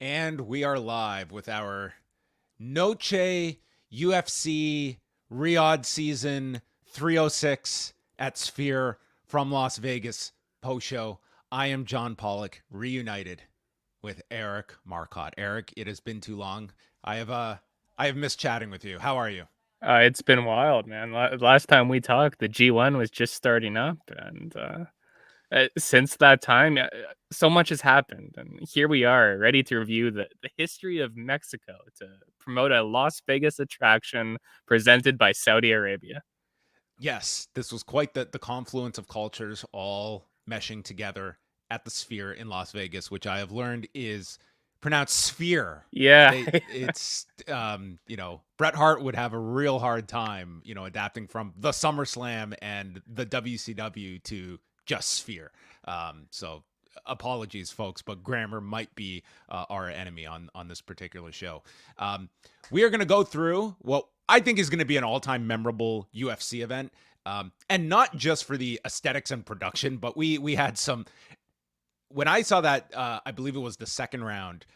And we are live with our Noche UFC Riyadh season 306 at Sphere from Las Vegas post show. I am John Pollock, reunited with Eric Marcotte. Eric, it has been too long. I have missed chatting with you. How are you? It's been wild, man. Last time we talked, the G1 was just starting up, and since that time, so much has happened. And here we are, ready to review the history of Mexico to promote a Las Vegas attraction presented by Saudi Arabia. Yes, this was quite the confluence of cultures all meshing together at the Sphere in Las Vegas, which I have learned is pronounced sphere. Yeah, Bret Hart would have a real hard time, adapting from the SummerSlam and the WCW to just Sphere. So apologies, folks, but grammar might be our enemy on this particular show. We are going to go through what I think is going to be an all-time memorable UFC event, and not just for the aesthetics and production, but we had some. When I saw that, I believe it was the second round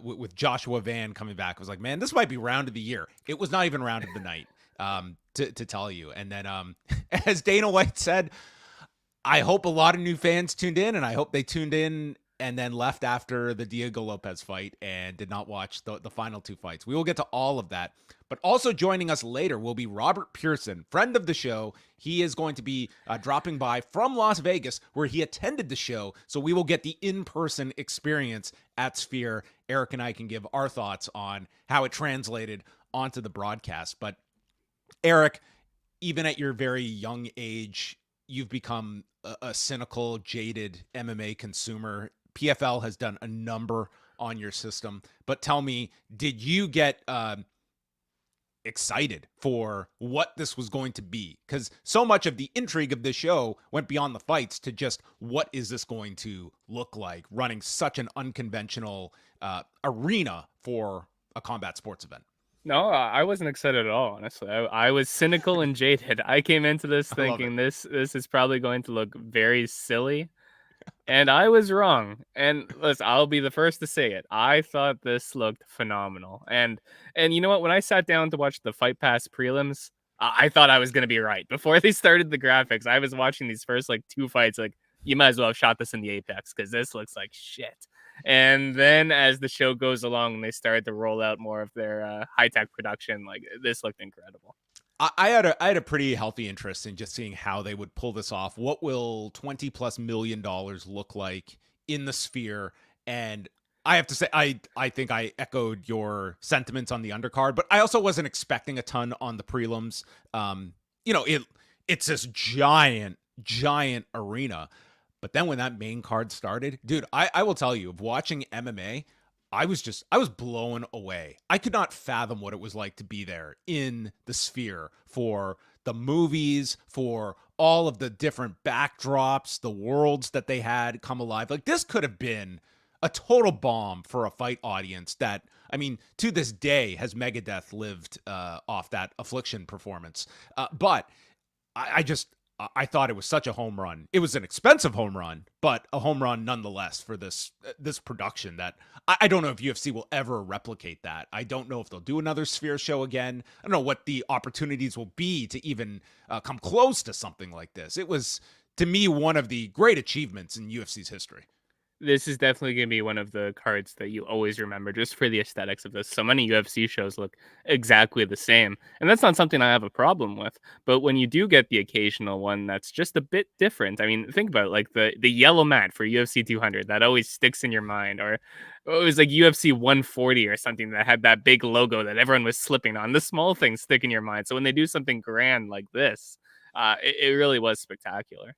with Joshua Van coming back, I was like, man, this might be round of the year. It was not even round of the night, to tell you. And then, as Dana White said, I hope a lot of new fans tuned in, and I hope they tuned in and then left after the Diego Lopes fight and did not watch the final two fights. We will get to all of that. But also joining us later will be Robert Pearson, friend of the show. He is going to be dropping by from Las Vegas, where he attended the show. So we will get the in-person experience at Sphere. Eric and I can give our thoughts on how it translated onto the broadcast. But Eric, even at your very young age, you've become a cynical, jaded MMA consumer. PFL has done a number on your system, but tell me, did you get excited for what this was going to be? Because so much of the intrigue of this show went beyond the fights to just what is this going to look like, running such an unconventional arena for a combat sports event. no, I wasn't excited at all. Honestly, I was cynical and jaded. I came into this I love it. thinking this is probably going to look very silly. And I was wrong. And listen, I'll be the first to say it. I thought this looked phenomenal. And you know what? When I sat down to watch the Fight Pass prelims, I thought I was gonna be right. Before they started the graphics, I was watching these first like two fights, like you might as well have shot this in the Apex because this looks like shit. And then as the show goes along and they started to roll out more of their high tech production, like this looked incredible. I had a pretty healthy interest in just seeing how they would pull this off. What will $20+ million look like in the Sphere? And I have to say, I think I echoed your sentiments on the undercard, but I also wasn't expecting a ton on the prelims. It's this giant arena. But then when that main card started, dude, I will tell you, of watching MMA, I was blown away. I could not fathom what it was like to be there in the Sphere for the movies, for all of the different backdrops, the worlds that they had come alive. Like, this could have been a total bomb for a fight audience that, I mean, to this day has Megadeth lived off that Affliction performance. But I thought it was such a home run. It was an expensive home run, but a home run nonetheless for this production that I don't know if UFC will ever replicate that. I don't know if they'll do another Sphere show again. I don't know what the opportunities will be to even come close to something like this. It was, to me, one of the great achievements in UFC's history. This is definitely going to be one of the cards that you always remember just for the aesthetics of this. So many UFC shows look exactly the same. And that's not something I have a problem with. But when you do get the occasional one that's just a bit different, I mean, think about it, like the yellow mat for UFC 200 that always sticks in your mind. Or it was like UFC 140 or something that had that big logo that everyone was slipping on. The small things stick in your mind. So when they do something grand like this, it really was spectacular.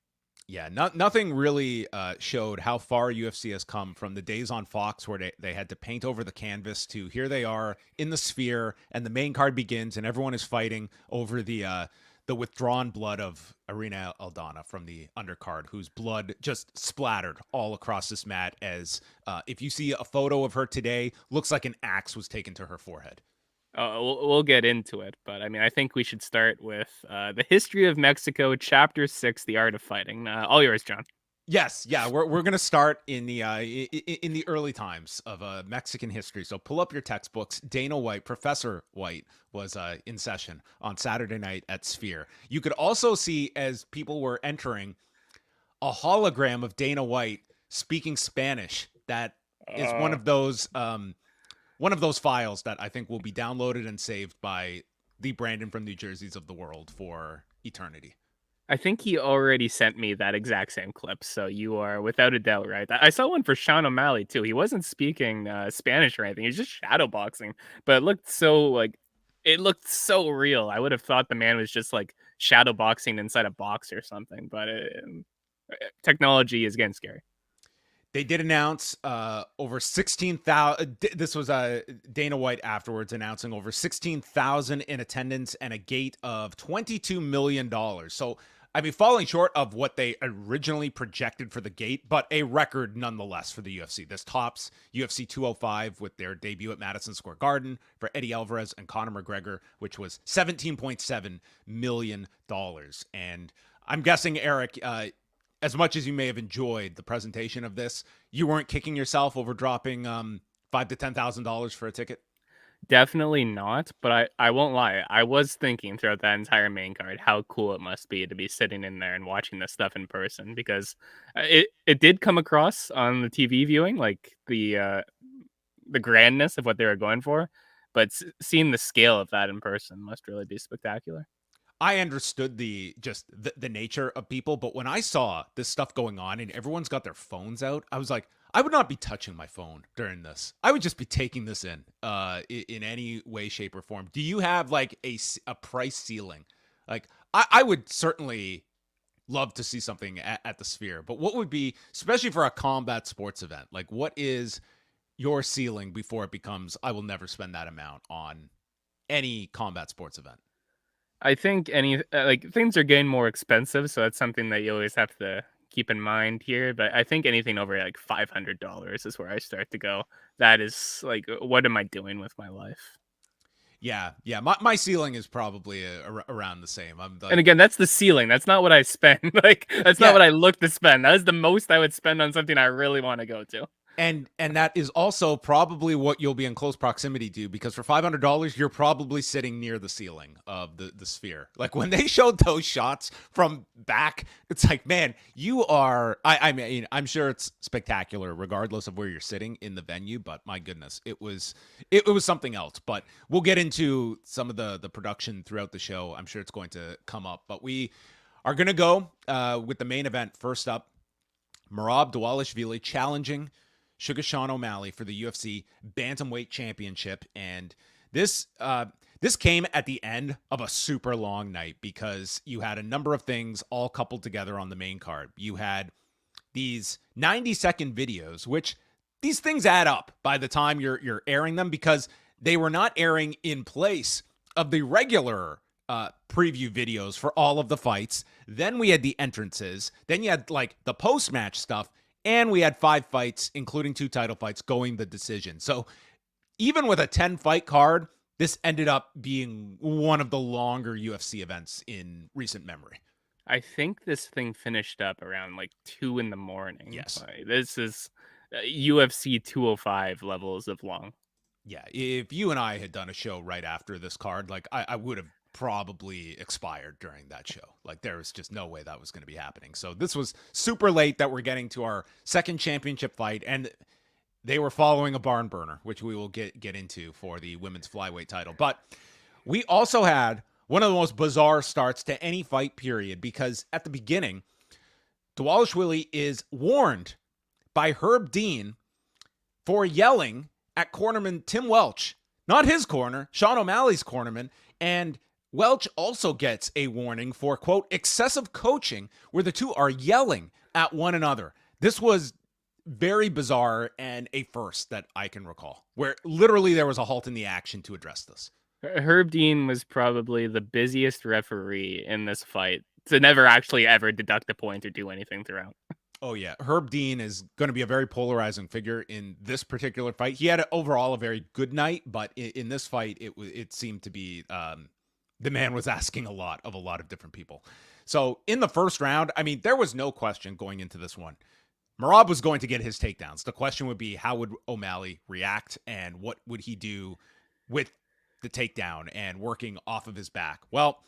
Yeah, nothing really showed how far UFC has come from the days on Fox where they had to paint over the canvas to here they are in the Sphere and the main card begins and everyone is fighting over the withdrawn blood of Irene Aldana from the undercard, whose blood just splattered all across this mat as if you see a photo of her today, looks like an axe was taken to her forehead. We'll get into it, but I mean, I think we should start with the history of Mexico, Chapter 6, The Art of Fighting. All yours, John. Yes, yeah, we're gonna start in the early times of Mexican history. So pull up your textbooks. Dana White, Professor White, was in session on Saturday night at Sphere. You could also see, as people were entering, a hologram of Dana White speaking Spanish. That is one of those files that I think will be downloaded and saved by the Brandon from New Jersey's of the world for eternity. I think he already sent me that exact same clip, so you are without a doubt right. I saw one for Sean O'Malley too. He wasn't speaking Spanish or anything. He was just shadowboxing, but it looked so real. I would have thought the man was just like shadowboxing inside a box or something. But technology is getting scary. They did announce over 16,000. This was Dana White afterwards announcing over 16,000 in attendance and a gate of $22 million. So, I mean, falling short of what they originally projected for the gate, but a record nonetheless for the UFC. This tops UFC 205 with their debut at Madison Square Garden for Eddie Alvarez and Conor McGregor, which was $17.7 million. And I'm guessing, Eric, as much as you may have enjoyed the presentation of this, you weren't kicking yourself over dropping $5,000 to $10,000 for a ticket. Definitely not, but I won't lie. I was thinking throughout that entire main card how cool it must be to be sitting in there and watching this stuff in person, because it did come across on the TV viewing like the grandness of what they were going for, but seeing the scale of that in person must really be spectacular. I understood the nature of people, but when I saw this stuff going on and everyone's got their phones out, I was like, I would not be touching my phone during this. I would just be taking this in any way, shape, or form. Do you have like a price ceiling? Like, I would certainly love to see something at the Sphere, but what would be, especially for a combat sports event, like what is your ceiling before it becomes, I will never spend that amount on any combat sports event? I think things are getting more expensive, so that's something that you always have to keep in mind here. But I think anything over like $500 is where I start to go. That is like, what am I doing with my life? Yeah. My ceiling is probably around the same. I'm like, And again, that's the ceiling. That's not what I spend. Like, that's not yeah, what I look to spend. That is the most I would spend on something I really want to go to. and that is also probably what you'll be in close proximity to, because for $500 you're probably sitting near the ceiling of the Sphere. Like when they showed those shots from back, it's like, man, you are. I mean, I'm sure it's spectacular regardless of where you're sitting in the venue, but my goodness, it was something else. But we'll get into some of the production throughout the show. I'm sure it's going to come up, but we are going to go with the main event first up. Merab Dvalishvili challenging Sugar Sean O'Malley for the UFC Bantamweight Championship. And this came at the end of a super long night because you had a number of things all coupled together on the main card. You had these 90-second videos, which these things add up by the time you're airing them, because they were not airing in place of the regular preview videos for all of the fights. Then we had the entrances. Then you had like the post-match stuff. And we had 5 fights, including 2 title fights, going the decision. So even with a 10-fight card, this ended up being one of the longer UFC events in recent memory. I think this thing finished up around like 2 in the morning. Yes. Like, this is UFC 205 levels of long. Yeah, if you and I had done a show right after this card, like I would have probably expired during that show. Like there was just no way that was going to be happening. So this was super late that we're getting to our second championship fight, and they were following a barn burner, which we will get into for the women's flyweight title. But we also had one of the most bizarre starts to any fight period, because at the beginning, Dvalishvili is warned by Herb Dean for yelling at cornerman Tim Welch, not his corner, Sean O'Malley's cornerman, and Welch also gets a warning for, quote, excessive coaching, where the two are yelling at one another. This was very bizarre and a first that I can recall, where literally there was a halt in the action to address this. Herb Dean was probably the busiest referee in this fight to never actually ever deduct a point or do anything throughout. Oh, yeah. Herb Dean is going to be a very polarizing figure in this particular fight. He had overall a very good night, but in this fight, it seemed to be the man was asking a lot of different people. So in the first round, I mean, there was no question going into this one. Merab was going to get his takedowns. The question would be, how would O'Malley react and what would he do with the takedown and working off of his back? Well,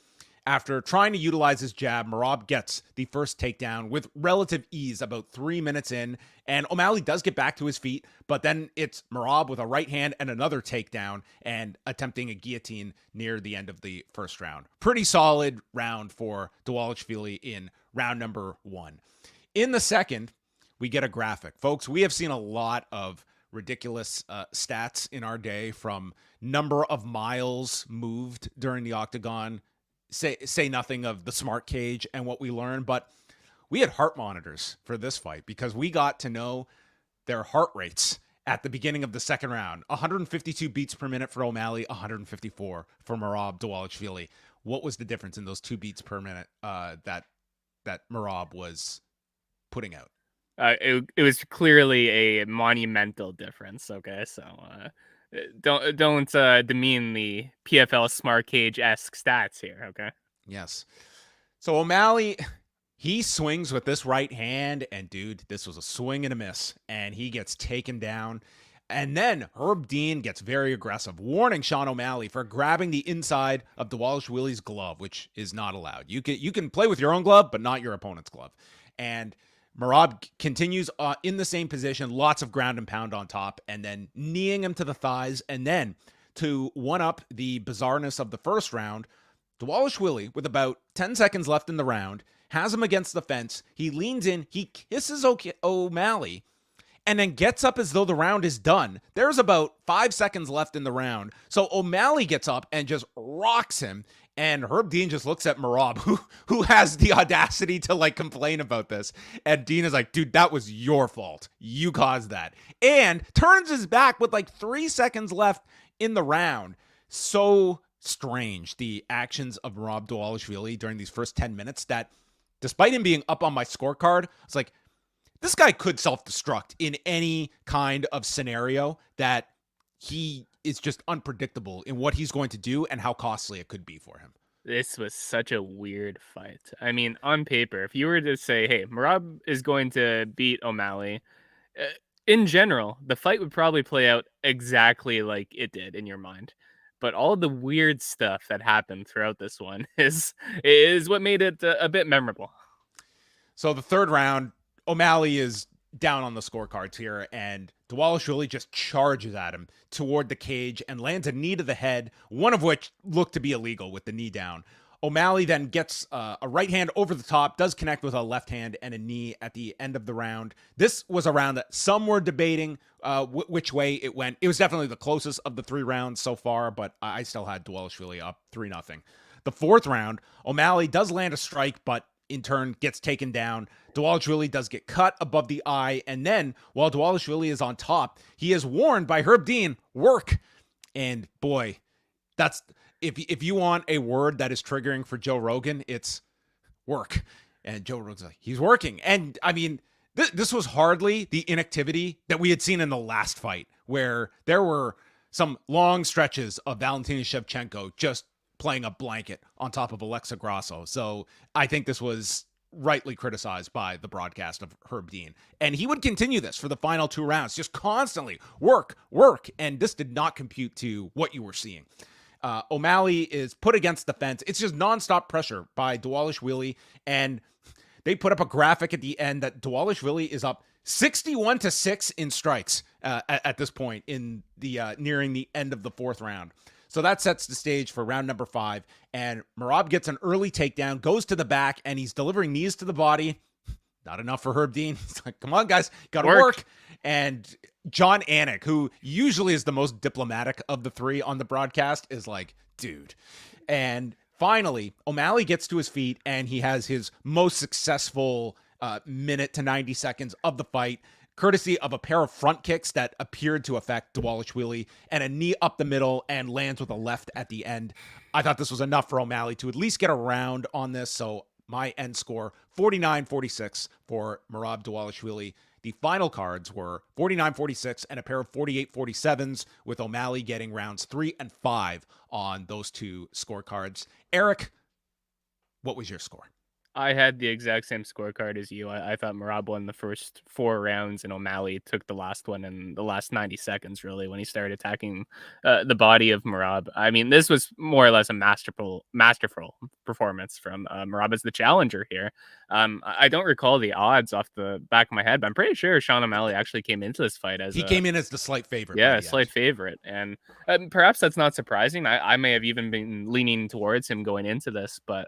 after trying to utilize his jab, Merab gets the first takedown with relative ease about 3 minutes in, and O'Malley does get back to his feet, but then it's Merab with a right hand and another takedown and attempting a guillotine near the end of the first round. Pretty solid round for Dvalishvili in round number 1. In the second, we get a graphic. Folks, we have seen a lot of ridiculous stats in our day, from number of miles moved during the octagon, say nothing of the smart cage and what we learned, but we had heart monitors for this fight because we got to know their heart rates at the beginning of the second round. 152 beats per minute for O'Malley, 154 for Merab Dvalishvili. What was the difference in those 2 beats per minute that Merab was putting out? It was clearly a monumental difference. Okay, so don't demean the PFL smart cage-esque stats here. Okay. Yes. So O'Malley, he swings with this right hand, and dude, this was a swing and a miss, and he gets taken down. And then Herb Dean gets very aggressive, warning Sean O'Malley for grabbing the inside of Dvalishvili's glove, which is not allowed. You can play with your own glove, but not your opponent's glove. And Merab continues in the same position, lots of ground and pound on top, and then kneeing him to the thighs. And then to one-up the bizarreness of the first round, Dvalishvili, with about 10 seconds left in the round, has him against the fence. He leans in, he kisses O'Malley, and then gets up as though the round is done. There's about 5 seconds left in the round. So O'Malley gets up and just rocks him. And Herb Dean just looks at Merab, who has the audacity to like complain about this. And Dean is like, dude, that was your fault. You caused that. And turns his back with like 3 seconds left in the round. So strange, the actions of Merab Dvalishvili during these first 10 minutes, that despite him being up on my scorecard, it's like, this guy could self-destruct in any kind of scenario, that he is just unpredictable in what he's going to do and how costly it could be for him. This was such a weird fight. I mean, on paper, if you were to say, hey, Merab is going to beat O'Malley, in general, the fight would probably play out exactly like it did in your mind. But all the weird stuff that happened throughout this one is what made it a bit memorable. So the third round, O'Malley is down on the scorecards here, and Dvalishvili just charges at him toward the cage and lands a knee to the head, one of which looked to be illegal with the knee down. O'Malley then gets a right hand over the top, does connect with a left hand and a knee at the end of the round. This was a round that some were debating which way it went. It was definitely the closest of the 3 rounds so far, but I still had Dvalishvili up 3-0. The fourth round, O'Malley does land a strike, but in turn gets taken down. Dvalishvili does get cut above the eye, and then while Dvalishvili is on top, he is warned by Herb Dean, work. And boy, that's if you want a word that is triggering for Joe Rogan, it's work. And Joe Rogan's like, he's working. And I mean, this was hardly the inactivity that we had seen in the last fight, where there were some long stretches of Valentina Shevchenko just playing a blanket on top of Alexa Grasso. So I think this was rightly criticized by the broadcast of Herb Dean. And he would continue this for the final 2 rounds, just constantly work. And this did not compute to what you were seeing. O'Malley is put against the fence. It's just nonstop pressure by Dvalishvili. And they put up a graphic at the end that Dvalishvili is up 61-6 in strikes at this point in the nearing the end of the 4th round. So that sets the stage for round number 5. And Merab gets an early takedown, goes to the back, and he's delivering knees to the body. Not enough for Herb Dean. He's like, come on, guys, got to work. And John Anik, who usually is the most diplomatic of the 3 on the broadcast, is like, dude. And finally, O'Malley gets to his feet, and he has his most successful minute to 90 seconds of the fight, courtesy of a pair of front kicks that appeared to affect Dvalishvili and a knee up the middle, and lands with a left at the end. I thought this was enough for O'Malley to at least get a round on this. So my end score, 49-46 for Merab Dvalishvili. The final cards were 49-46 and a pair of 48-47s, with O'Malley getting rounds 3 and 5 on those 2 scorecards. Eric, what was your score? I had the exact same scorecard as you. I thought Merab won the first 4 rounds, and O'Malley took the last one in the last 90 seconds, really, when he started attacking the body of Merab. I mean, this was more or less a masterful performance from Merab as the challenger here. I don't recall the odds off the back of my head, but I'm pretty sure Sean O'Malley actually came into this fight as He came in as the slight favorite. yeah, by a the slight end. favorite. And perhaps that's not surprising. I may have even been leaning towards him going into this, but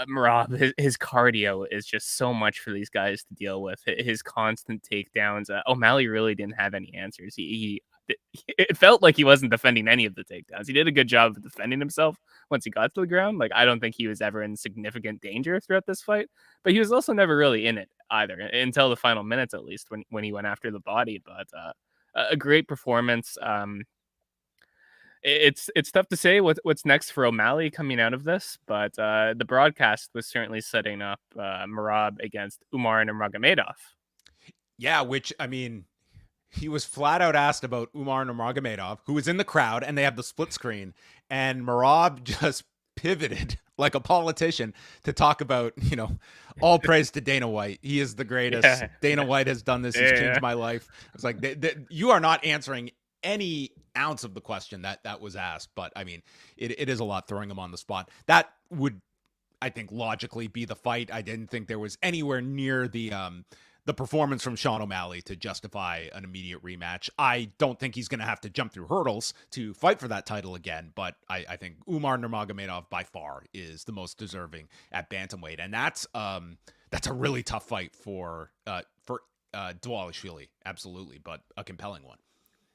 Merab, his cardio is just so much for these guys to deal with. His constant takedowns. O'Malley really didn't have any answers. It felt like he wasn't defending any of the takedowns. He did a good job of defending himself once he got to the ground. Like, I don't think he was ever in significant danger throughout this fight, but he was also never really in it either until the final minutes, at least when he went after the body. But a great performance. It's tough to say what's next for O'Malley coming out of this, but the broadcast was certainly setting up Merab against Umar Nurmagomedov. Yeah, which, I mean, he was flat out asked about Umar Nurmagomedov, who was in the crowd, and they have the split screen, and Merab just pivoted like a politician to talk about, all praise to Dana White. He is the greatest. Yeah. Dana White has done this. He's changed my life. It's like, you are not answering any ounce of the question that was asked, but I mean, it is a lot throwing him on the spot. That would, I think, logically be the fight. I didn't think there was anywhere near the performance from Sean O'Malley to justify an immediate rematch. I don't think he's going to have to jump through hurdles to fight for that title again, but I think Umar Nurmagomedov by far is the most deserving at bantamweight, and that's a really tough fight for Dvalishvili, absolutely, but a compelling one.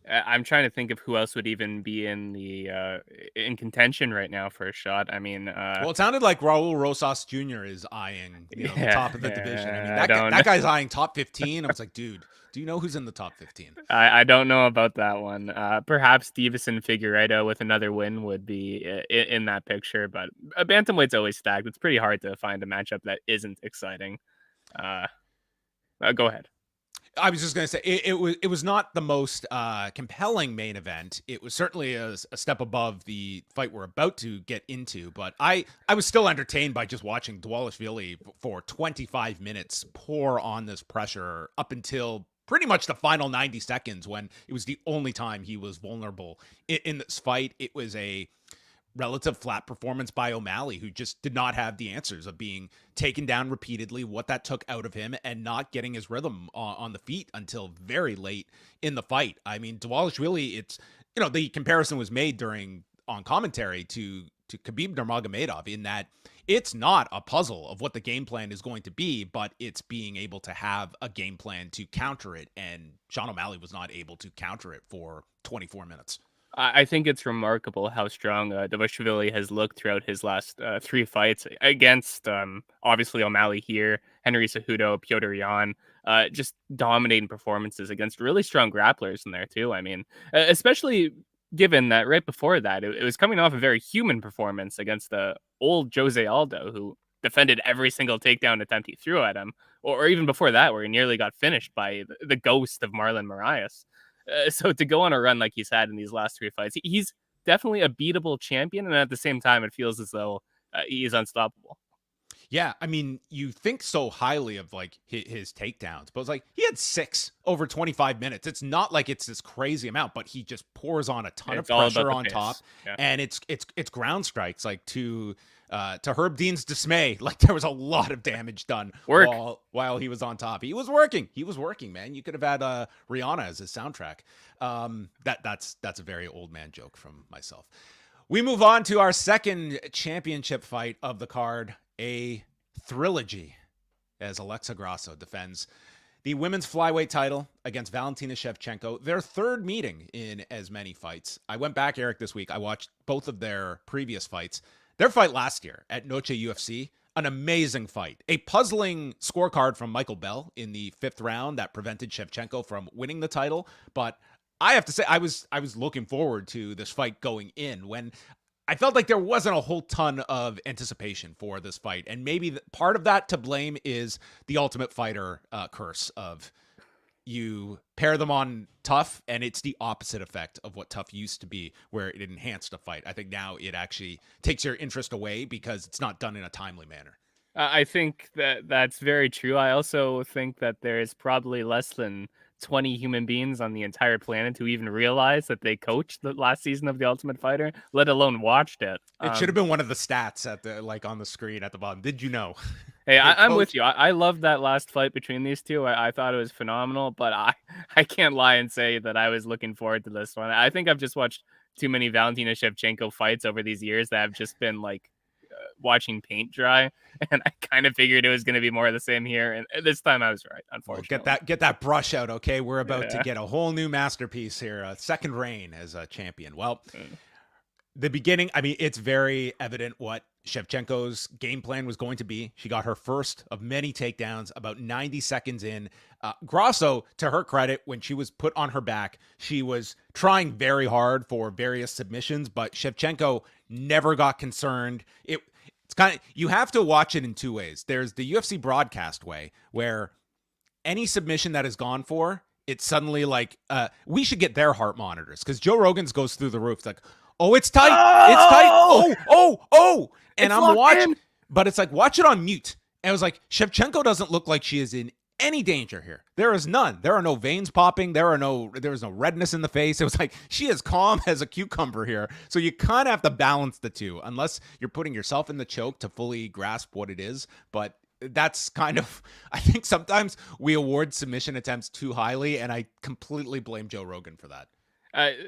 I'm trying to think of who else would even be in contention right now for a shot. I mean, well, it sounded like Raul Rosas Jr. is eyeing the top of the division. I mean, that guy's eyeing top 15. I was like, dude, do you know who's in the top 15? I don't know about that one. Perhaps Stevenson Figueiredo with another win would be in that picture, but a bantamweight's always stacked. It's pretty hard to find a matchup that isn't exciting. Go ahead. I was just going to say it was not the most compelling main event. It was certainly a step above the fight we're about to get into, but I was still entertained by just watching Dvalishvili for 25 minutes pour on this pressure up until pretty much the final 90 seconds, when it was the only time he was vulnerable in this fight. It was a relative flat performance by O'Malley, who just did not have the answers of being taken down repeatedly, what that took out of him, and not getting his rhythm on the feet until very late in the fight. I mean, Dvalishvili, it's, the comparison was made on commentary to Khabib Nurmagomedov, in that it's not a puzzle of what the game plan is going to be, but it's being able to have a game plan to counter it. And Sean O'Malley was not able to counter it for 24 minutes. I think it's remarkable how strong Dvalishvili has looked throughout his last 3 fights against, obviously, O'Malley here, Henry Cejudo, Petr Yan, just dominating performances against really strong grapplers in there, too. I mean, especially given that right before that, it was coming off a very human performance against the old Jose Aldo, who defended every single takedown attempt he threw at him, or even before that, where he nearly got finished by the ghost of Marlon Moraes. So to go on a run like he's had in these last 3 fights, he's definitely a beatable champion, and at the same time, it feels as though he's unstoppable. Yeah, I mean, you think so highly of like his takedowns, but it's like he had 6 over 25 minutes. It's not like it's this crazy amount, but he just pours on a ton of pressure on top, and it's ground strikes, like to Herb Dean's dismay. Like, there was a lot of damage done while he was on top. He was working, man. You could have had Rihanna as his soundtrack. That's a very old man joke from myself. We move on to our second championship fight of the card, a trilogy, as Alexa Grasso defends the women's flyweight title against Valentina Shevchenko, their third meeting in as many fights. I went back, Eric, this week. I watched both of their previous fights. Their fight last year at Noche UFC, an amazing fight. A puzzling scorecard from Michael Bell in the 5th round that prevented Shevchenko from winning the title, but I have to say, I was looking forward to this fight going in, when I felt like there wasn't a whole ton of anticipation for this fight. And maybe part of that to blame is the Ultimate Fighter curse of, you pair them on tough, and it's the opposite effect of what tough used to be, where it enhanced a fight. I think now it actually takes your interest away because it's not done in a timely manner. I think that that's very true. I also think that there is probably less than 20 human beings on the entire planet who even realize that they coached the last season of The Ultimate Fighter, let alone watched it. It should have been one of the stats at the on the screen at the bottom. Did you know? Hey, They I'm coach. with you. I love that last fight between these two. I thought it was phenomenal, but I can't lie and say that I was looking forward to this one. I think I've just watched too many Valentina Shevchenko fights over these years that have just been like watching paint dry, and I kind of figured it was going to be more of the same here. And this time I was right, Well, unfortunately. get that brush out, okay? We're about to Yeah. get a whole new masterpiece here, a second reign as a champion. Well, Mm. the beginning, I mean, it's very evident what Shevchenko's game plan was going to be. She got her first of many takedowns about 90 seconds in. Grasso, to her credit, when she was put on her back, she was trying very hard for various submissions, but Shevchenko never got concerned. It's kind of, you have to watch it in two ways. There's the UFC broadcast way, where any submission that is gone for, it's suddenly like, we should get their heart monitors, because Joe Rogan's goes through the roof. It's like, oh, it's tight. It's tight. Oh. And It's I'm locked watching, in. but it's like, watch it on mute. And I was like, Shevchenko doesn't look like she is in any danger here. There is none. There are no veins popping. There is no redness in the face. It was like, she is calm as a cucumber here. So you kind of have to balance the two, unless you're putting yourself in the choke to fully grasp what it is. But that's kind of, I think sometimes we award submission attempts too highly, and I completely blame Joe Rogan for that.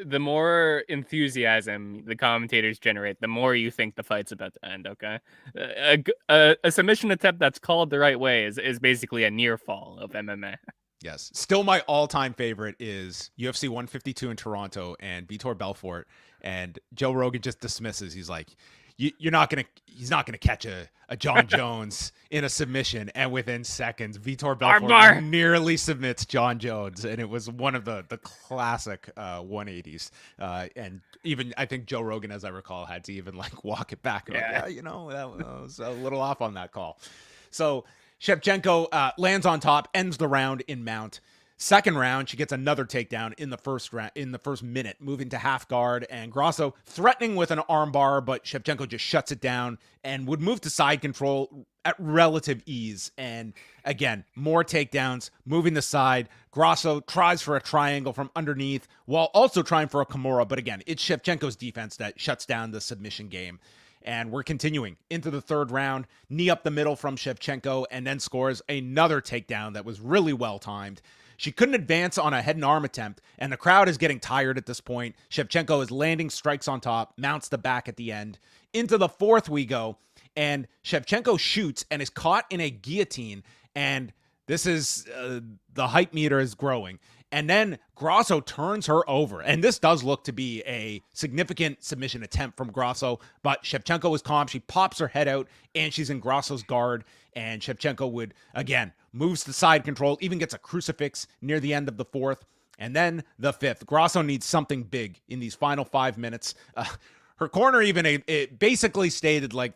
The more enthusiasm the commentators generate, the more you think the fight's about to end. Okay, a submission attempt that's called the right way is basically a near fall of MMA. Yes. Still, my all-time favorite is UFC 152 in Toronto and Vitor Belfort, and Joe Rogan just dismisses. He's like, he's not gonna catch a John Jones in a submission, and within seconds, Vitor Belfort nearly submits John Jones, and it was one of the classic 180s. And even I think Joe Rogan, as I recall, had to even like walk it back. Yeah. Like, that was a little off on that call. So Shevchenko lands on top, ends the round in mount. Second round, she gets another takedown in the first round, in the first minute, moving to half guard, and Grasso threatening with an armbar, but Shevchenko just shuts it down and would move to side control at relative ease. And again, more takedowns, moving the side. Grasso tries for a triangle from underneath while also trying for a Kimura, but again, it's Shevchenko's defense that shuts down the submission game. And we're continuing into the third round, knee up the middle from Shevchenko, and then scores another takedown that was really well timed. She couldn't advance on a head and arm attempt, and the crowd is getting tired at this point. Shevchenko is landing strikes on top, mounts the back at the end. Into the fourth we go, and Shevchenko shoots and is caught in a guillotine, and this is, the hype meter is growing. And then Grasso turns her over. And this does look to be a significant submission attempt from Grasso, but Shevchenko is calm. She pops her head out, and she's in Grasso's guard. And Shevchenko would, again, moves to side control, even gets a crucifix near the end of the fourth. And then the fifth. Grasso needs something big in these final 5 minutes. Her corner even it basically stated, like,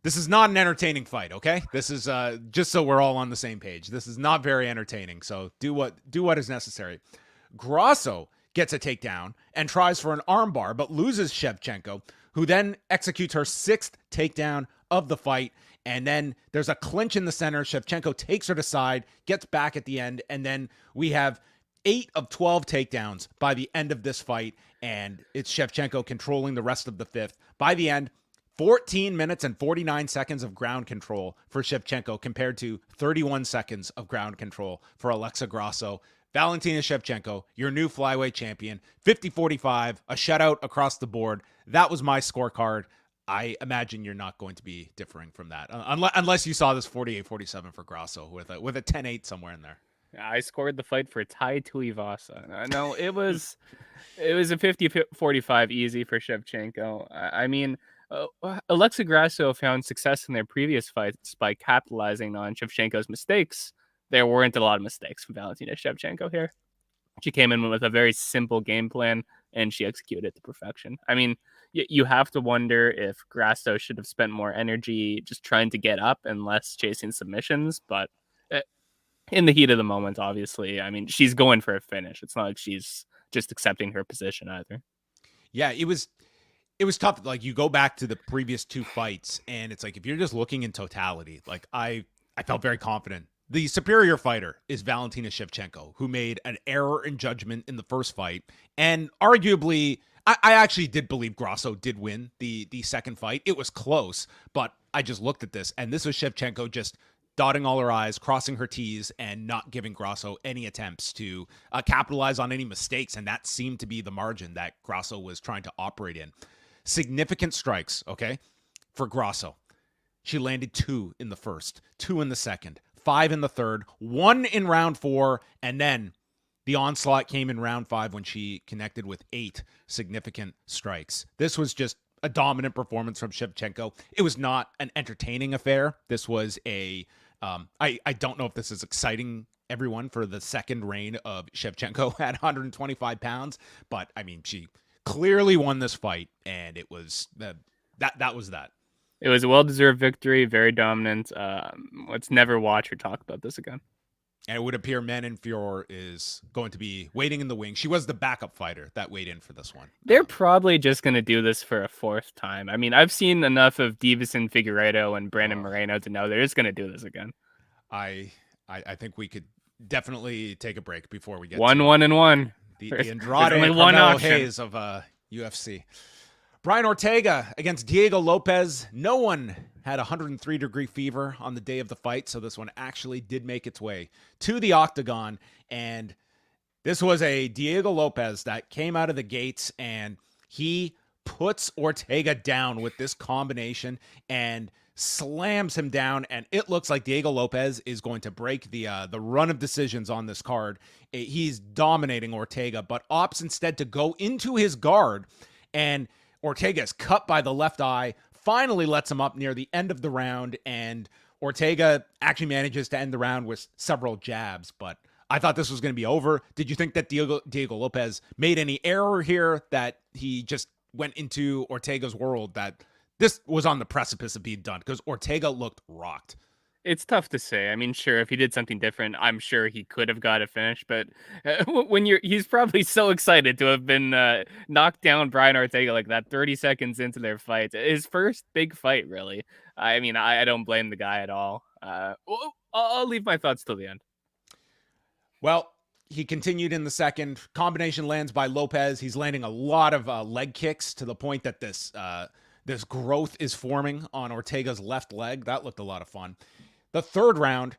this is not an entertaining fight, okay? This is just so we're all on the same page. This is not very entertaining, so do what is necessary. Grasso gets a takedown and tries for an armbar, but loses Shevchenko, who then executes her sixth takedown of the fight. And then there's a clinch in the center. Shevchenko takes her to side, gets back at the end, and then we have 8 of 12 takedowns by the end of this fight, and it's Shevchenko controlling the rest of the fifth. By the end, 14 minutes and 49 seconds of ground control for Shevchenko compared to 31 seconds of ground control for Alexa Grasso. Valentina Shevchenko, your new flyweight champion, 50-45, a shutout across the board. That was my scorecard. I imagine you're not going to be differing from that, unless you saw this 48-47 for Grasso with a 10-8 somewhere in there. I scored the fight for Tai Tuivasa. No, it was a 50-45 easy for Shevchenko. I mean, Alexa Grasso found success in their previous fights by capitalizing on Shevchenko's mistakes. There weren't a lot of mistakes from Valentina Shevchenko here. She came in with a very simple game plan, and she executed it to perfection. I mean, you have to wonder if Grasso should have spent more energy just trying to get up and less chasing submissions, but in the heat of the moment, obviously, I mean, she's going for a finish. It's not like she's just accepting her position either. Yeah, it was it was tough. Like, you go back to the previous 2 fights, and it's like, if you're just looking in totality, like, I felt very confident. The superior fighter is Valentina Shevchenko, who made an error in judgment in the first fight. And arguably, I actually did believe Grasso did win the second fight. It was close, but I just looked at this, and this was Shevchenko just dotting all her I's, crossing her T's, and not giving Grasso any attempts to capitalize on any mistakes. And that seemed to be the margin that Grasso was trying to operate in. Significant strikes, okay, for Grasso. She landed 2 in the first, 2 in the second, 5 in the third, 1 in round 4, and then the onslaught came in round 5 when she connected with 8 significant strikes. This was just a dominant performance from Shevchenko. It was not an entertaining affair. This was a, I don't know if this is exciting everyone for the second reign of Shevchenko at 125 pounds, but I mean, she clearly won this fight, and it was that was that. It was a well-deserved victory, very dominant. Let's never watch or talk about this again. And it would appear Manon Fior is going to be waiting in the wings. She was the backup fighter that weighed in for this one. They're probably just going to do this for a 4th time. I mean, I've seen enough of Davison Figueiredo and Brandon Moreno to know they're just going to do this again. I think we could definitely take a break before we get 1-1-1. The Andrade and Carmelo Hayes of UFC. Brian Ortega against Diego Lopes. No one had 103-degree fever on the day of the fight, so this one actually did make its way to the octagon. And this was a Diego Lopes that came out of the gates, and he puts Ortega down with this combination and slams him down. And it looks like Diego Lopes is going to break the run of decisions on this card. He's dominating Ortega, but opts instead to go into his guard, and Ortega is cut by the left eye, finally lets him up near the end of the round, and Ortega actually manages to end the round with several jabs. But I thought this was going to be over. Did you think that Diego Lopes made any error here, that he just went into Ortega's world, that this was on the precipice of being done? Because Ortega looked rocked. It's tough to say. I mean, sure, if he did something different, I'm sure he could have got a finish. But when he's probably so excited to have been knocked down Brian Ortega like that 30 seconds into their fight. His first big fight, really. I mean, I don't blame the guy at all. I'll leave my thoughts till the end. Well, he continued in the second. Combination lands by Lopes. He's landing a lot of leg kicks to the point that this growth is forming on Ortega's left leg. That looked a lot of fun. The third round,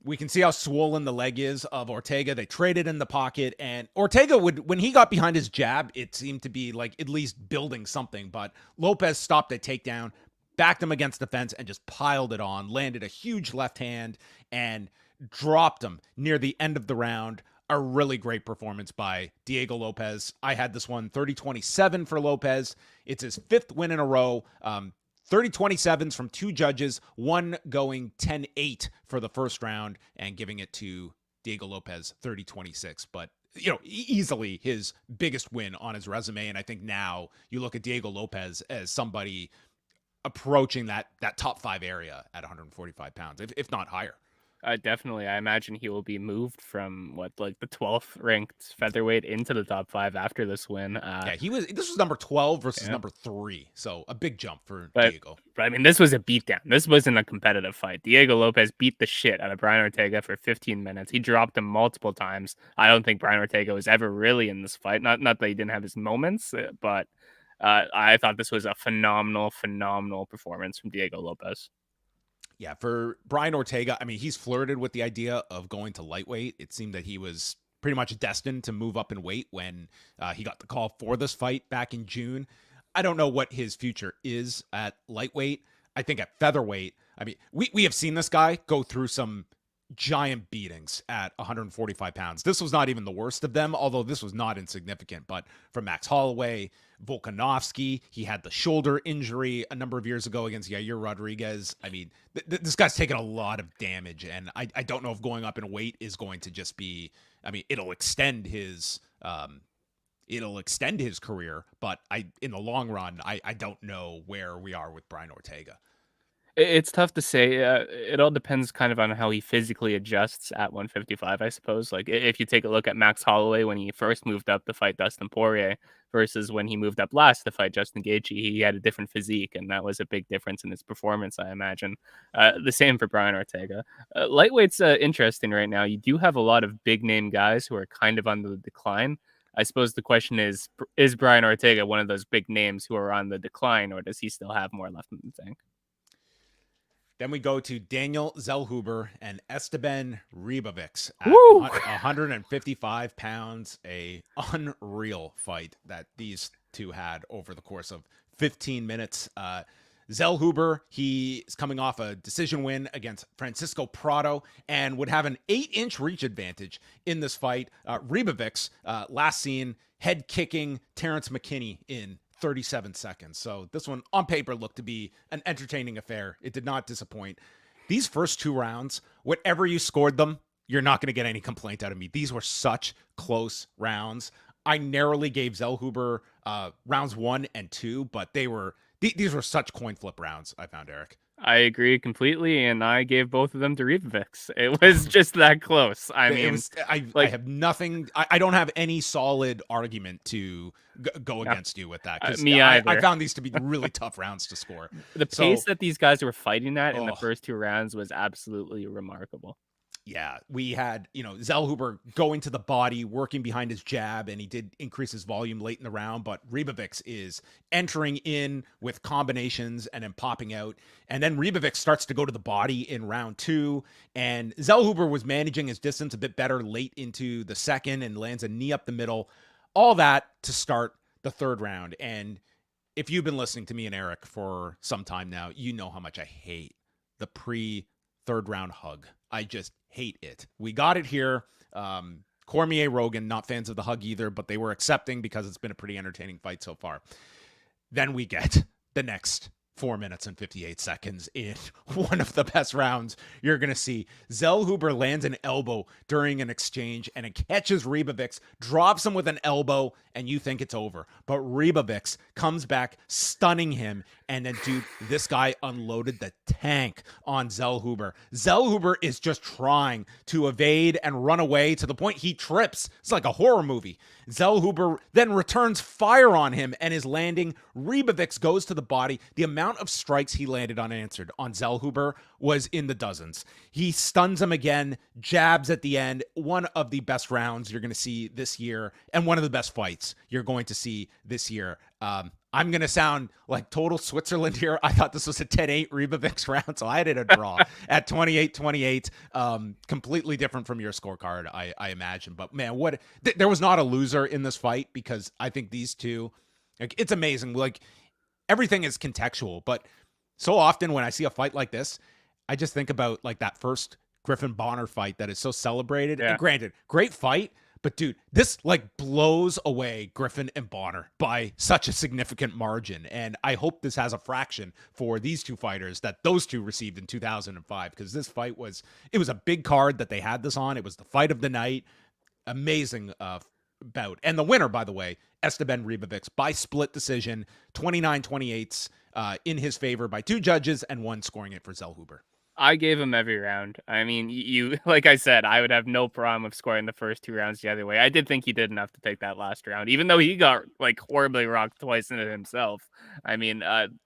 we can see how swollen the leg is of Ortega. They traded in the pocket, and Ortega when he got behind his jab, it seemed to be like at least building something, but Lopes stopped a takedown, backed him against the fence, and just piled it on, landed a huge left hand, and dropped him near the end of the round. A really great performance by Diego Lopes. I had this one 30-27 for Lopes. It's his 5th win in a row. 30-27s from 2 judges, one going 10-8 for the first round and giving it to Diego Lopes 30-26. But, easily his biggest win on his resume. And I think now you look at Diego Lopes as somebody approaching that top 5 area at 145 pounds, if not higher. Definitely. I imagine he will be moved from the 12th ranked featherweight into the top 5 after this win. This was number 12 versus number 3. So a big jump for Diego. But I mean, this was a beatdown. This wasn't a competitive fight. Diego Lopes beat the shit out of Brian Ortega for 15 minutes. He dropped him multiple times. I don't think Brian Ortega was ever really in this fight. Not that he didn't have his moments, but I thought this was a phenomenal performance from Diego Lopes. Yeah, for Brian Ortega, I mean, he's flirted with the idea of going to lightweight. It seemed that he was pretty much destined to move up in weight when he got the call for this fight back in June. I don't know what his future is at lightweight. I think at featherweight, I mean, we have seen this guy go through some giant beatings at 145 pounds. This was not even the worst of them, although this was not insignificant. But from Max Holloway, Volkanovski, he had the shoulder injury a number of years ago against Yair Rodríguez. I mean, this guy's taken a lot of damage, and I don't know if going up in weight is going to just be, I mean, it'll extend his career, but in the long run, I don't know where we are with Brian Ortega. It's tough to say. It all depends kind of on how he physically adjusts at 155, I suppose. Like if you take a look at Max Holloway when he first moved up to fight Dustin Poirier versus when he moved up last to fight Justin Gaethje. He had a different physique, and that was a big difference in his performance, I imagine. The same for Brian Ortega. Lightweight's interesting right now. You do have a lot of big name guys who are kind of on the decline. I suppose the question is Brian Ortega one of those big names who are on the decline, or does he still have more left in the tank? Then we go to Daniel Zellhuber and Esteban Ribovics at Woo! 155 pounds. A unreal fight that these two had over the course of 15 minutes. Zellhuber, he is coming off a decision win against Francisco Prado and would have an 8-inch reach advantage in this fight. Ribovics, last seen head kicking Terrence McKinney in 37 seconds. So this one on paper looked to be an entertaining affair. It did not disappoint. These first 2 rounds, whatever you scored them, you're not going to get any complaint out of me. These were such close rounds. I narrowly gave Zellhuber rounds 1 and 2, but these were such coin flip rounds, I found, Eric. I agree completely, and I gave both of them to Ribovics. It was just that close. I have nothing. I don't have any solid argument to go against you with that. Me either. I found these to be really tough rounds to score. The pace that these guys were fighting at in the first 2 rounds was absolutely remarkable. Yeah, we had, Zellhuber going to the body, working behind his jab, and he did increase his volume late in the round, but Ribovics is entering in with combinations and then popping out. And then Ribovics starts to go to the body in round 2, and Zellhuber was managing his distance a bit better late into the second and lands a knee up the middle. All that to start the 3rd round. And if you've been listening to me and Eric for some time now, you know how much I hate the pre-3rd round hug. I just hate it. We got it here. Cormier, Rogan, not fans of the hug either, but they were accepting because it's been a pretty entertaining fight so far. Then we get the next 4 minutes and 58 seconds in one of the best rounds you're going to see. Zellhuber lands an elbow during an exchange, and it catches Ribovics, drops him with an elbow, and you think it's over. But Ribovics comes back, stunning him, and then, dude, this guy unloaded the tank on Zellhuber. Zellhuber is just trying to evade and run away to the point he trips. It's like a horror movie. Zellhuber then returns fire on him and is landing. Ribovics goes to the body. The amount of strikes he landed unanswered on Zellhuber was in the dozens. He stuns him again, jabs at the end. One of the best rounds you're going to see this year, and one of the best fights you're going to see this year. I'm going to sound like total Switzerland here. I thought this was a 10-8 Ribovics round, so I had it a draw at 28-28. Completely different from your scorecard, I imagine. But, man, there was not a loser in this fight, because I think these two, like, it's amazing. Like, everything is contextual, but so often when I see a fight like this, I just think about, like, that first Griffin Bonner fight that is so celebrated. Yeah. And granted, great fight. But, dude, this, like, blows away Griffin and Bonner by such a significant margin. And I hope this has a fraction for these two fighters that those two received in 2005, because this fight was a big card that they had this on. It was the fight of the night. Amazing bout. And the winner, by the way, Esteban Ribovics, by split decision, 29-28 in his favor by 2 judges and 1 scoring it for Zellhuber. I gave him every round. I mean, you like I said, I would have no problem with scoring the first 2 rounds the other way. I did think he did enough to take that last round, even though he got, like, horribly rocked twice in it himself. I mean,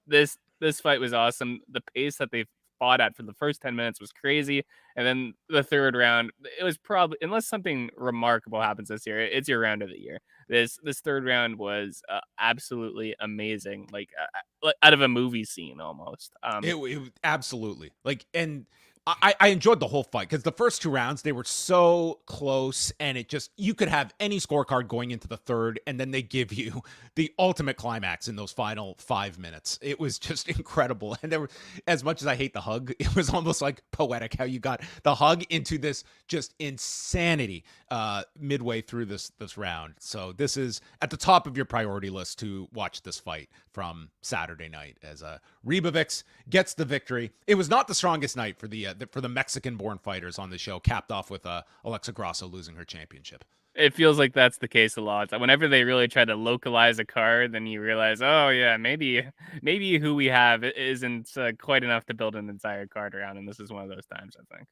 this fight was awesome. The pace that they fought at for the first 10 minutes was crazy. And then the 3rd round, it was probably, unless something remarkable happens this year, it's your round of the year. This 3rd round was absolutely amazing, like out of a movie scene almost. It absolutely, like, and I enjoyed the whole fight, because the first 2 rounds, they were so close, and it just, you could have any scorecard going into the 3rd, and then they give you the ultimate climax in those final 5 minutes. It was just incredible. And there were, as much as I hate the hug, it was almost like poetic how you got the hug into this just insanity midway through this round. So this is at the top of your priority list to watch this fight from Saturday night, as Ribovics gets the victory. It was not the strongest night for the Mexican-born fighters on the show, capped off with Alexa Grasso losing her championship. It feels like that's the case a lot. Whenever they really try to localize a card, then you realize, oh yeah, maybe who we have isn't quite enough to build an entire card around, and this is one of those times, I think.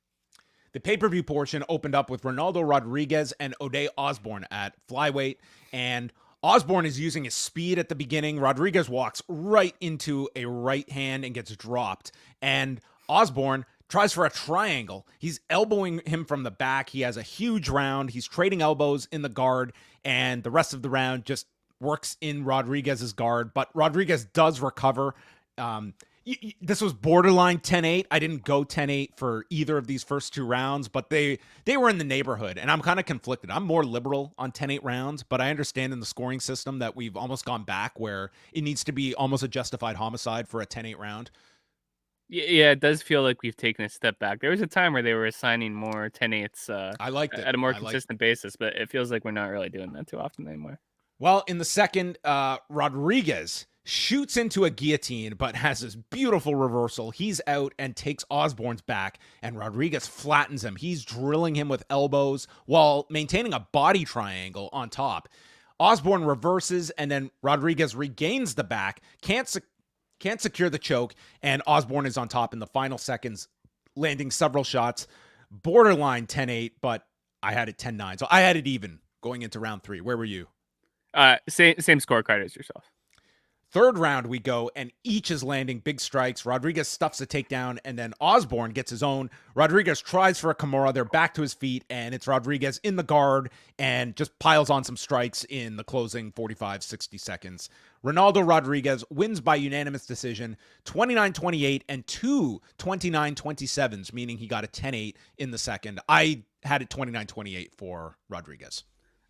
The pay-per-view portion opened up with Ronaldo Rodríguez and Ode Osbourne at Flyweight, and Osbourne is using his speed at the beginning. Rodríguez walks right into a right hand and gets dropped. And Osbourne tries for a triangle. He's elbowing him from the back. He has a huge round. He's trading elbows in the guard, and the rest of the round just works in Rodríguez's guard. But Rodríguez does recover. This was borderline 10-8. I didn't go 10-8 for either of these first two rounds, but they were in the neighborhood, and I'm kind of conflicted. I'm more liberal on 10-8 rounds, but I understand in the scoring system that we've almost gone back where it needs to be almost a justified homicide for a 10-8 round. Yeah, it does feel like we've taken a step back. There was a time where they were assigning more 10-8s I liked it at a more consistent basis, but it feels like we're not really doing that too often anymore. Well, in the second, Rodríguez shoots into a guillotine, but has this beautiful reversal. He's out and takes Osbourne's back, and Rodríguez flattens him. He's drilling him with elbows while maintaining a body triangle on top. Osbourne reverses, and then Rodríguez regains the back, can't secure the choke, and Osbourne is on top in the final seconds, landing several shots. Borderline 10-8, but I had it 10-9. So I had it even going into round 3. Where were you? Same scorecard as yourself. Third round we go, and each is landing big strikes. Rodríguez stuffs a takedown, and then Osbourne gets his own. Rodríguez tries for a Kimura. They're back to his feet, and it's Rodríguez in the guard and just piles on some strikes in the closing 45, 60 seconds. Ronaldo Rodríguez wins by unanimous decision, 29-28 and 2 29-27s, meaning he got a 10-8 in the second. I had it 29-28 for Rodríguez.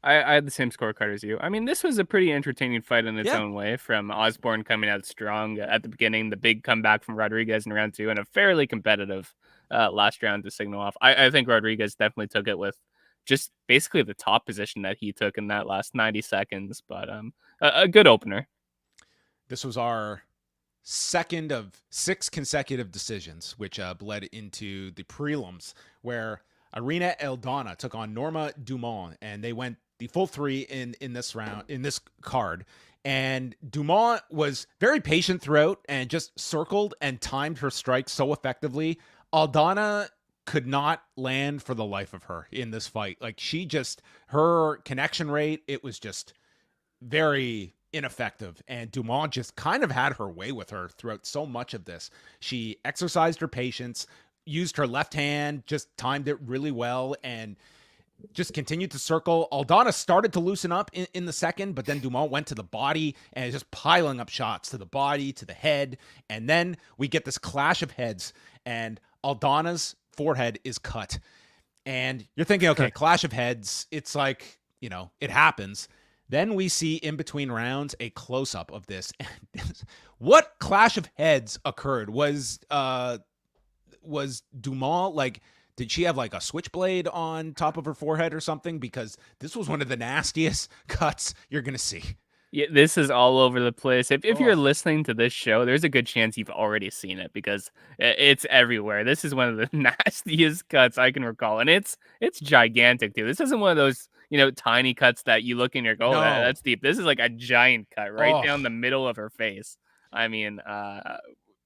I had the same scorecard as you. I mean, this was a pretty entertaining fight in its own way, from Osbourne coming out strong at the beginning, the big comeback from Rodríguez in round 2, and a fairly competitive last round to signal off. I think Rodríguez definitely took it with just basically the top position that he took in that last 90 seconds, but a good opener. This was our second of 6 consecutive decisions, which bled into the prelims, where Irene Aldana took on Norma Dumont, and they went the full 3 in this round, in this card. And Dumont was very patient throughout and just circled and timed her strikes so effectively. Aldana could not land for the life of her in this fight. Like, her connection rate, it was just very ineffective, and Dumont just kind of had her way with her throughout so much of this. She exercised her patience, used her left hand, just timed it really well, and just continued to circle. Aldana started to loosen up in the second, but then Dumont went to the body and just piling up shots to the body, to the head. And then we get this clash of heads, and Aldana's forehead is cut. And you're thinking, okay, clash of heads. It's like, it happens. Then we see in between rounds a close-up of this. What clash of heads occurred? Was Dumont like, did she have like a switchblade on top of her forehead or something? Because this was one of the nastiest cuts you're going to see. Yeah, this is all over the place. If you're listening to this show, there's a good chance you've already seen it, because it's everywhere. This is one of the nastiest cuts I can recall. And it's gigantic, too. This isn't one of those, tiny cuts that you look and you're like, oh, that's deep. This is like a giant cut right down the middle of her face. I mean,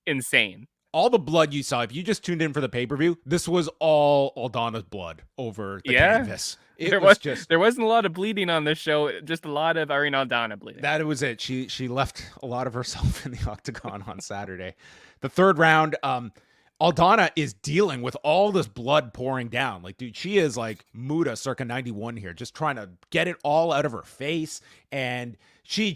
insane. All the blood you saw, if you just tuned in for the pay-per-view, this was all Aldana's blood over the canvas. There wasn't a lot of bleeding on this show, just a lot of Irene Aldana bleeding. That was it. She left a lot of herself in the octagon on Saturday. The third round, Aldana is dealing with all this blood pouring down. Like, dude, she is like Muda circa 91 here, just trying to get it all out of her face. And she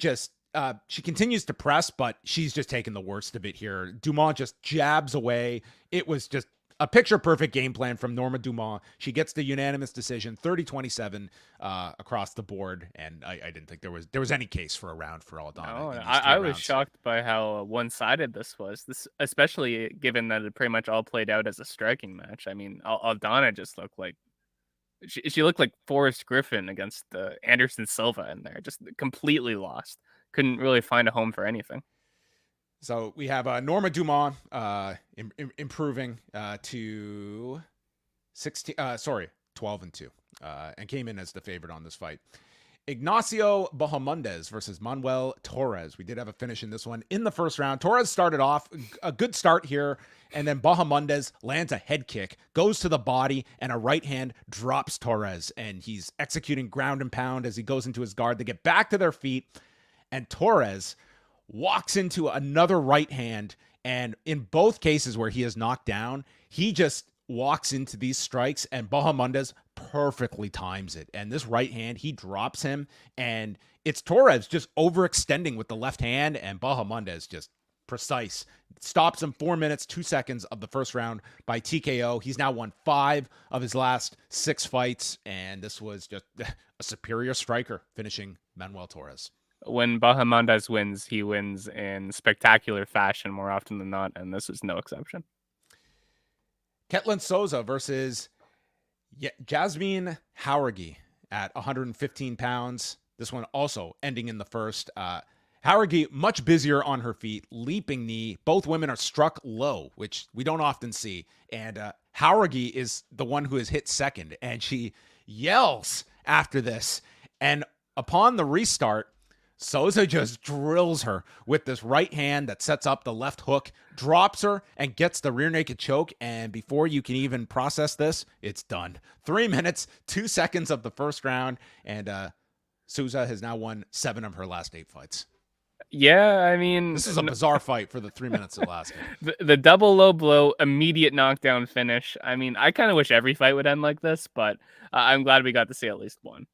continues to press, but she's just taking the worst of it here. Dumont just jabs away. It was just a picture-perfect game plan from Norma Dumont. She gets the unanimous decision, 30-27 across the board, and I didn't think there was any case for a round for Aldana. No, I was shocked by how one-sided this was. This, especially given that it pretty much all played out as a striking match. I mean, Aldana just looked like she looked like Forrest Griffin against Anderson Silva in there, just completely lost. Couldn't really find a home for anything. So we have Norma Dumont improving to 12-2, and came in as the favorite on this fight. Ignacio Bahamondes versus Manuel Torres. We did have a finish in this one in the first round. Torres started off a good start here, and then Bahamondes lands a head kick, goes to the body, and a right hand drops Torres, and he's executing ground and pound as he goes into his guard. They get back to their feet, and Torres walks into another right hand, and in both cases where he is knocked down, he just walks into these strikes, and Bahamondes perfectly times it. And this right hand, he drops him, and it's Torres just overextending with the left hand, and Bahamondes just precise. Stops him 4 minutes, 2 seconds of the first round by TKO. He's now won 5 of his last 6 fights, and this was just a superior striker finishing Manuel Torres. When Bahamondes wins, he wins in spectacular fashion more often than not, and this is no exception. Ketlen Souza versus Yazmin Jauregui at 115 pounds. This one also ending in the first. Jauregui much busier on her feet, leaping knee. Both women are struck low, which we don't often see. And Jauregui is the one who is hit second, and she yells after this. And upon the restart, Souza just drills her with this right hand that sets up the left hook, drops her, and gets the rear naked choke. And before you can even process this, it's done. 3 minutes, 2 seconds of the first round, and Souza has now won 7 of her last 8 fights. Yeah, I mean, this is a bizarre fight for the 3 minutes it lasted. The double low blow, immediate knockdown finish. I mean, I kind of wish every fight would end like this, but I'm glad we got to see at least one.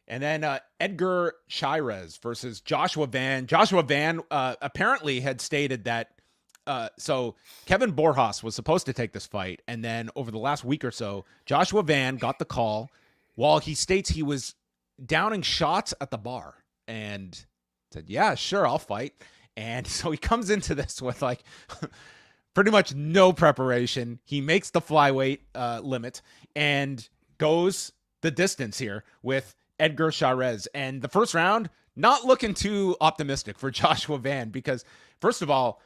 And then Édgar Chairez versus Joshua Van. Joshua Van apparently had stated that, so Kevin Borjas was supposed to take this fight. And then over the last week or so, Joshua Van got the call while he states he was downing shots at the bar and said, yeah, sure, I'll fight. And so he comes into this with like pretty much no preparation. He makes the flyweight limit and goes the distance here with Édgar Chairez. And the first round, not looking too optimistic for Joshua Van because, first of all,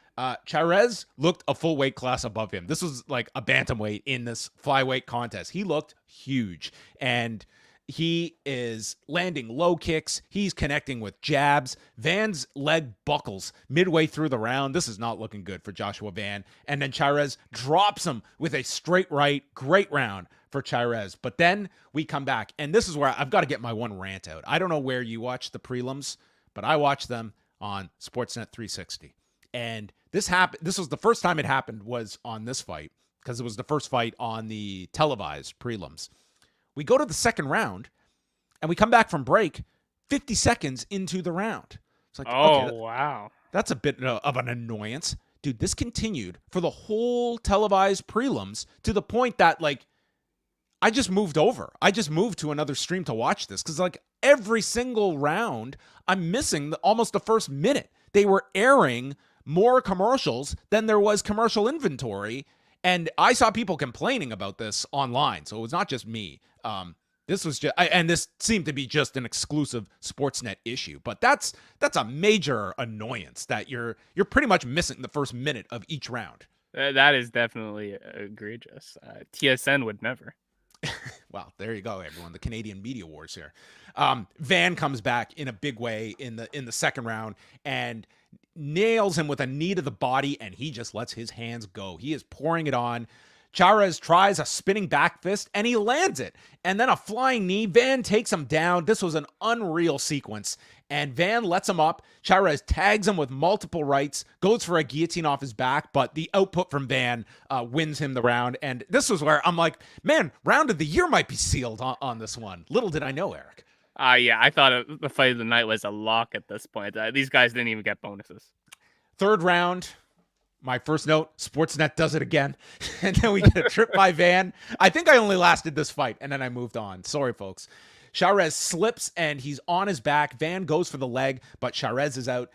Chairez looked a full weight class above him. This was like a bantamweight in this flyweight contest. He looked huge, and he is landing low kicks. He's connecting with jabs. Van's leg buckles midway through the round. This is not looking good for Joshua Van. And then Chairez drops him with a straight right. Great round for Chairez. But then we come back, and this is where I've got to get my one rant out. I don't know where you watch the prelims, but I watch them on Sportsnet 360. And this happened. This was the first time it happened was on this fight because it was the first fight on the televised prelims. We go to the second round, and we come back from break 50 seconds into the round. It's like, okay, wow. That's a bit of an annoyance. Dude, this continued for the whole televised prelims to the point that, like, I just moved over. I just moved to another stream to watch this because, like, every single round, I'm missing almost the first minute. They were airing more commercials than there was commercial inventory. And I saw people complaining about this online. So it was not just me. This was just, and this seemed to be just an exclusive Sportsnet issue. But that's a major annoyance that you're pretty much missing the first minute of each round. That is definitely egregious. TSN would never. Well, there you go, everyone. The Canadian media wars here. Van comes back in a big way in the second round and nails him with a knee to the body, and he just lets his hands go. He is pouring it on. Chairez tries a spinning back fist, and he lands it. And then a flying knee. Van takes him down. This was an unreal sequence. And Van lets him up. Chairez tags him with multiple rights, goes for a guillotine off his back, but the output from Van wins him the round. And this was where I'm like, man, round of the year might be sealed on this one. Little did I know, Eric. Yeah, I thought the fight of the night was a lock at this point. These guys didn't even get bonuses. Third round. My first note, Sportsnet does it again. And then we get a trip by Van. I think I only lasted this fight, and then I moved on. Sorry, folks. Chairez slips, and he's on his back. Van goes for the leg, but Chairez is out.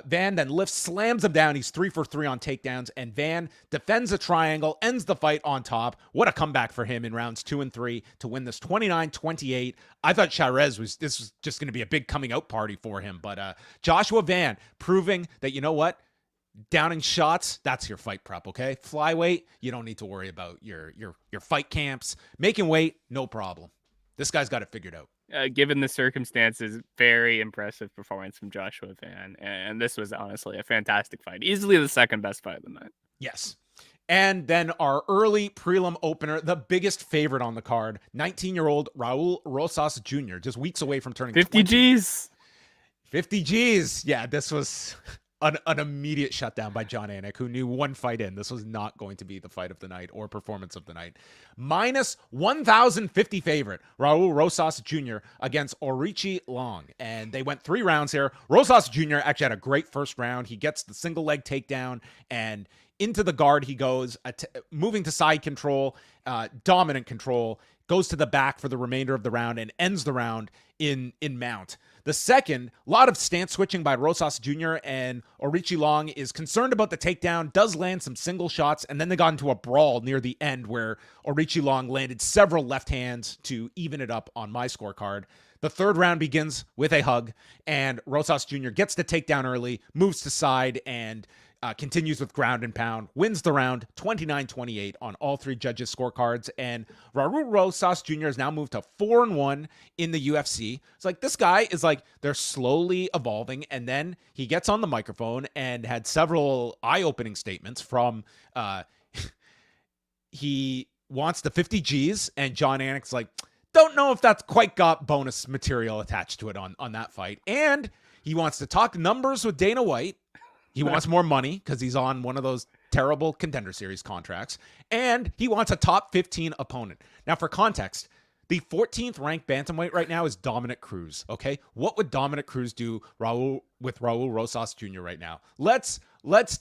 Van then lifts, slams him down. He's 3 for 3 on takedowns, and Van defends a triangle, ends the fight on top. What a comeback for him in rounds 2 and 3 to win this 29-28. I thought Chairez was just going to be a big coming out party for him, but Joshua Van proving that, you know what? Downing shots, that's your fight prep, okay? Flyweight, you don't need to worry about your fight camps. Making weight, no problem. This guy's got it figured out. Given the circumstances, very impressive performance from Joshua Van. And this was honestly a fantastic fight. Easily the second best fight of the night. Yes. And then our early prelim opener, the biggest favorite on the card, 19-year-old Raul Rosas Jr., just weeks away from turning 50 20. Gs. 50 Gs. Yeah, this was an immediate shutdown by Jon Anik, who knew one fight in, this was not going to be the fight of the night or performance of the night. Minus 1,050 favorite, Raul Rosas Jr. against Orichi Long. And they went 3 rounds here. Rosas Jr. actually had a great first round. He gets the single leg takedown, and into the guard he goes, moving to side control, dominant control, goes to the back for the remainder of the round and ends the round in mount. The second, a lot of stance switching by Rosas Jr. and Orichi Long is concerned about the takedown, does land some single shots, and then they got into a brawl near the end where Orichi Long landed several left hands to even it up on my scorecard. The third round begins with a hug, and Rosas Jr. gets the takedown early, moves to side, and continues with ground and pound, wins the round 29-28 on all 3 judges' scorecards. And Raul Rosas Jr. has now moved to 4-1 in the UFC. It's like, this guy is like, they're slowly evolving. And then he gets on the microphone and had several eye-opening statements from, he wants the 50 Gs, and Jon Anik's like, don't know if that's quite got bonus material attached to it on that fight. And he wants to talk numbers with Dana White. He wants more money because he's on one of those terrible Contender Series contracts. And he wants a top 15 opponent. Now, for context, the 14th ranked bantamweight right now is Dominic Cruz, okay? What would Dominic Cruz do with Raul Rosas Jr. right now? Let's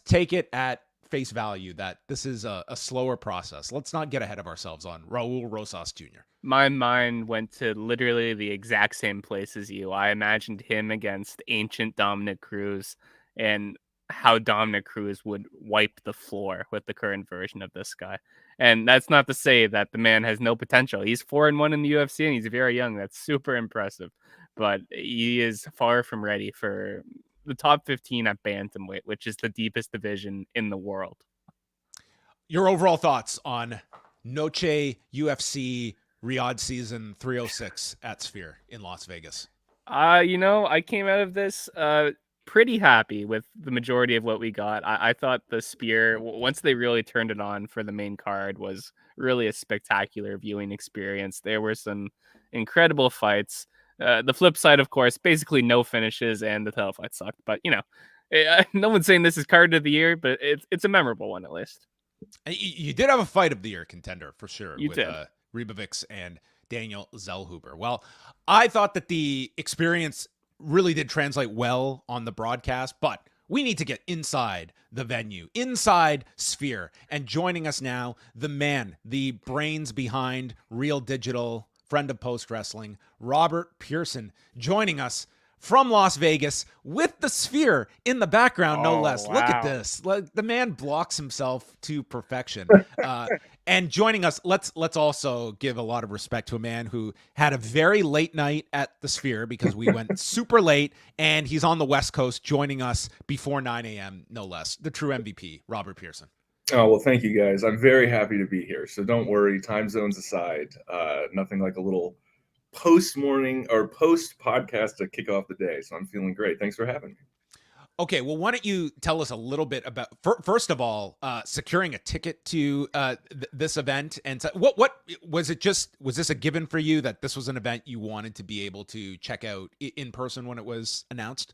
take it at face value that this is a slower process. Let's not get ahead of ourselves on Raul Rosas Jr. My mind went to literally the exact same place as you. I imagined him against ancient Dominic Cruz and how Dominic Cruz would wipe the floor with the current version of this guy. And that's not to say that the man has no potential. He's 4-1 in the UFC and he's very young. That's super impressive. But he is far from ready for the top 15 at bantamweight, which is the deepest division in the world. Your overall thoughts on Noche UFC Riyadh season 306 at Sphere in Las Vegas? I came out of this pretty happy with the majority of what we got. I thought the Spear, once they really turned it on for the main card, was really a spectacular viewing experience. There were some incredible fights. The flip side, of course, basically no finishes, and the title fight sucked. But, no one's saying this is card of the year, but it's a memorable one at least. You did have a fight of the year contender for sure. You with did. Ribovics and Daniel Zellhuber. Well, I thought that the experience really did translate well on the broadcast, but we need to get inside the venue, inside Sphere. And joining us now, the man, the brains behind Real Digital, friend of Post Wrestling, Robert Pearson, joining us from Las Vegas with the Sphere in the background, no less. Wow. Look at this. The man blocks himself to perfection. And joining us, let's also give a lot of respect to a man who had a very late night at the Sphere because we went super late, and he's on the West Coast joining us before 9 a.m., no less. The true MVP, Robert Pearson. Oh, well, thank you, guys. I'm very happy to be here. So don't worry, time zones aside, nothing like a little post-morning or post-podcast to kick off the day. So I'm feeling great. Thanks for having me. Okay, well, why don't you tell us a little bit about, first of all, securing a ticket to this event, and what was it? Was this a given for you that this was an event you wanted to be able to check out in person when it was announced?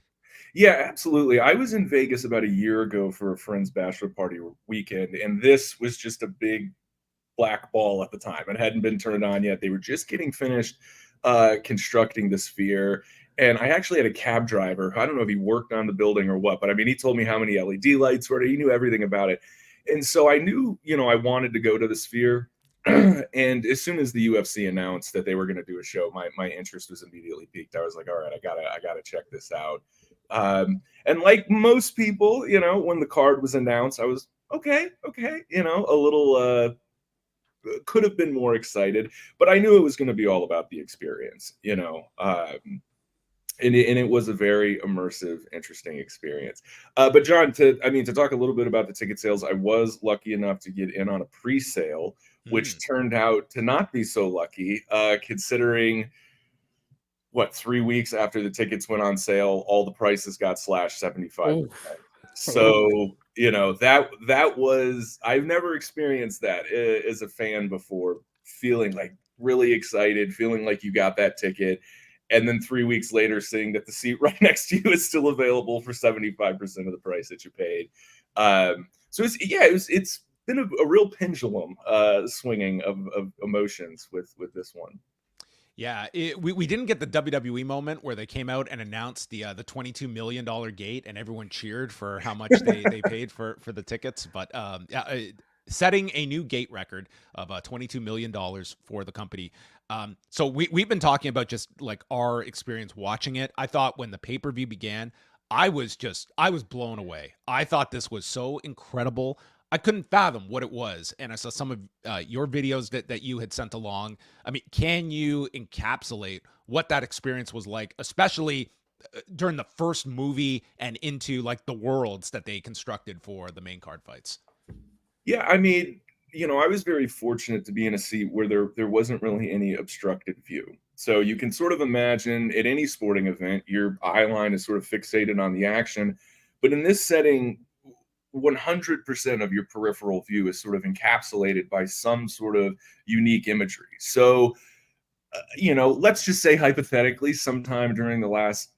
Yeah, absolutely. I was in Vegas about a year ago for a friend's bachelor party weekend, and this was just a big black ball at the time. It hadn't been turned on yet. They were just getting finished constructing the Sphere. And I actually had a cab driver. I don't know if he worked on the building or what, but I mean, he told me how many LED lights were there. He knew everything about it. And so I knew, I wanted to go to the Sphere. And as soon as the UFC announced that they were going to do a show, my interest was immediately piqued. I was like, all right, I gotta check this out. And like most people, when the card was announced, I was okay, a little could have been more excited, but I knew it was going to be all about the experience, and it was a very immersive, interesting experience. But John, to talk a little bit about the ticket sales, I was lucky enough to get in on a pre-sale, which turned out to not be so lucky, considering 3 weeks after the tickets went on sale, all the prices got slashed 75%. Oh. So, you know, that was, I've never experienced that as a fan before, feeling like really excited, feeling like you got that ticket, and then 3 weeks later seeing that the seat right next to you is still available for 75% of the price that you paid. So it's been a real pendulum swinging of emotions with this one. Yeah, we didn't get the WWE moment where they came out and announced the $22 million gate and everyone cheered for how much they paid for the tickets. But setting a new gate record of $22 million for the company. So we've been talking about just like our experience watching it. I thought when the pay-per-view began, I was blown away. I thought this was so incredible. I couldn't fathom what it was. And I saw some of your videos that you had sent along. I mean, can you encapsulate what that experience was like, especially during the first movie and into like the worlds that they constructed for the main card fights? Yeah, I mean, you know, I was very fortunate to be in a seat where there wasn't really any obstructed view. So you can sort of imagine at any sporting event, your eye line is sort of fixated on the action. But in this setting, 100% of your peripheral view is sort of encapsulated by some sort of unique imagery. So, you know, let's just say hypothetically, sometime during the last